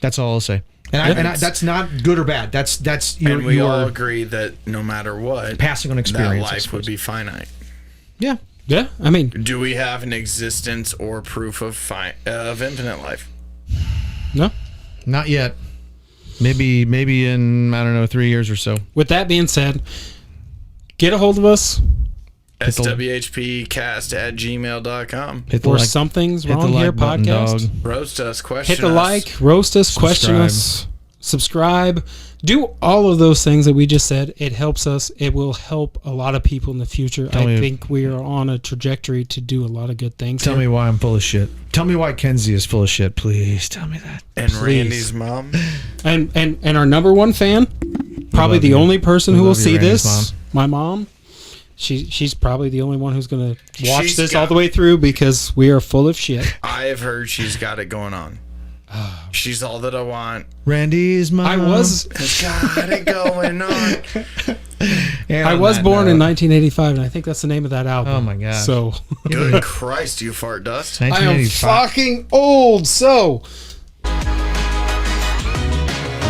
That's all I'll say. And that's not good or bad. And we all agree that no matter what, passing on experience, that life would be finite. Yeah. Yeah. I mean, do we have an existence or proof of infinite life? No, not yet. Maybe in, 3 years or so. With that being said, get a hold of us. SWHPcast@gmail.com. Or Something's Wrong Here podcast. Roast us, question us. Hit the like, roast us, question us, subscribe. Do all of those things that we just said. It helps us. It will help a lot of people in the future. I think we are on a trajectory to do a lot of good things. Tell me why I'm full of shit. Tell me why Ken-Zee is full of shit. Please tell me that. And Randy's mom. And our number one fan, probably the only person who will see this, my mom. She's probably the only one who's going to watch this all the way through, because we are full of shit. I have heard she's got it going on. She's all that I want. Randy's mom. I was Got it going on. And I on was that born in note, 1985, and I think that's the name of that album. Oh my gosh. So Good Christ, you fart dust. I am 1985. fucking old. So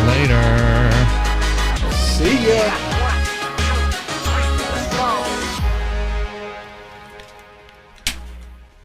Later. see ya.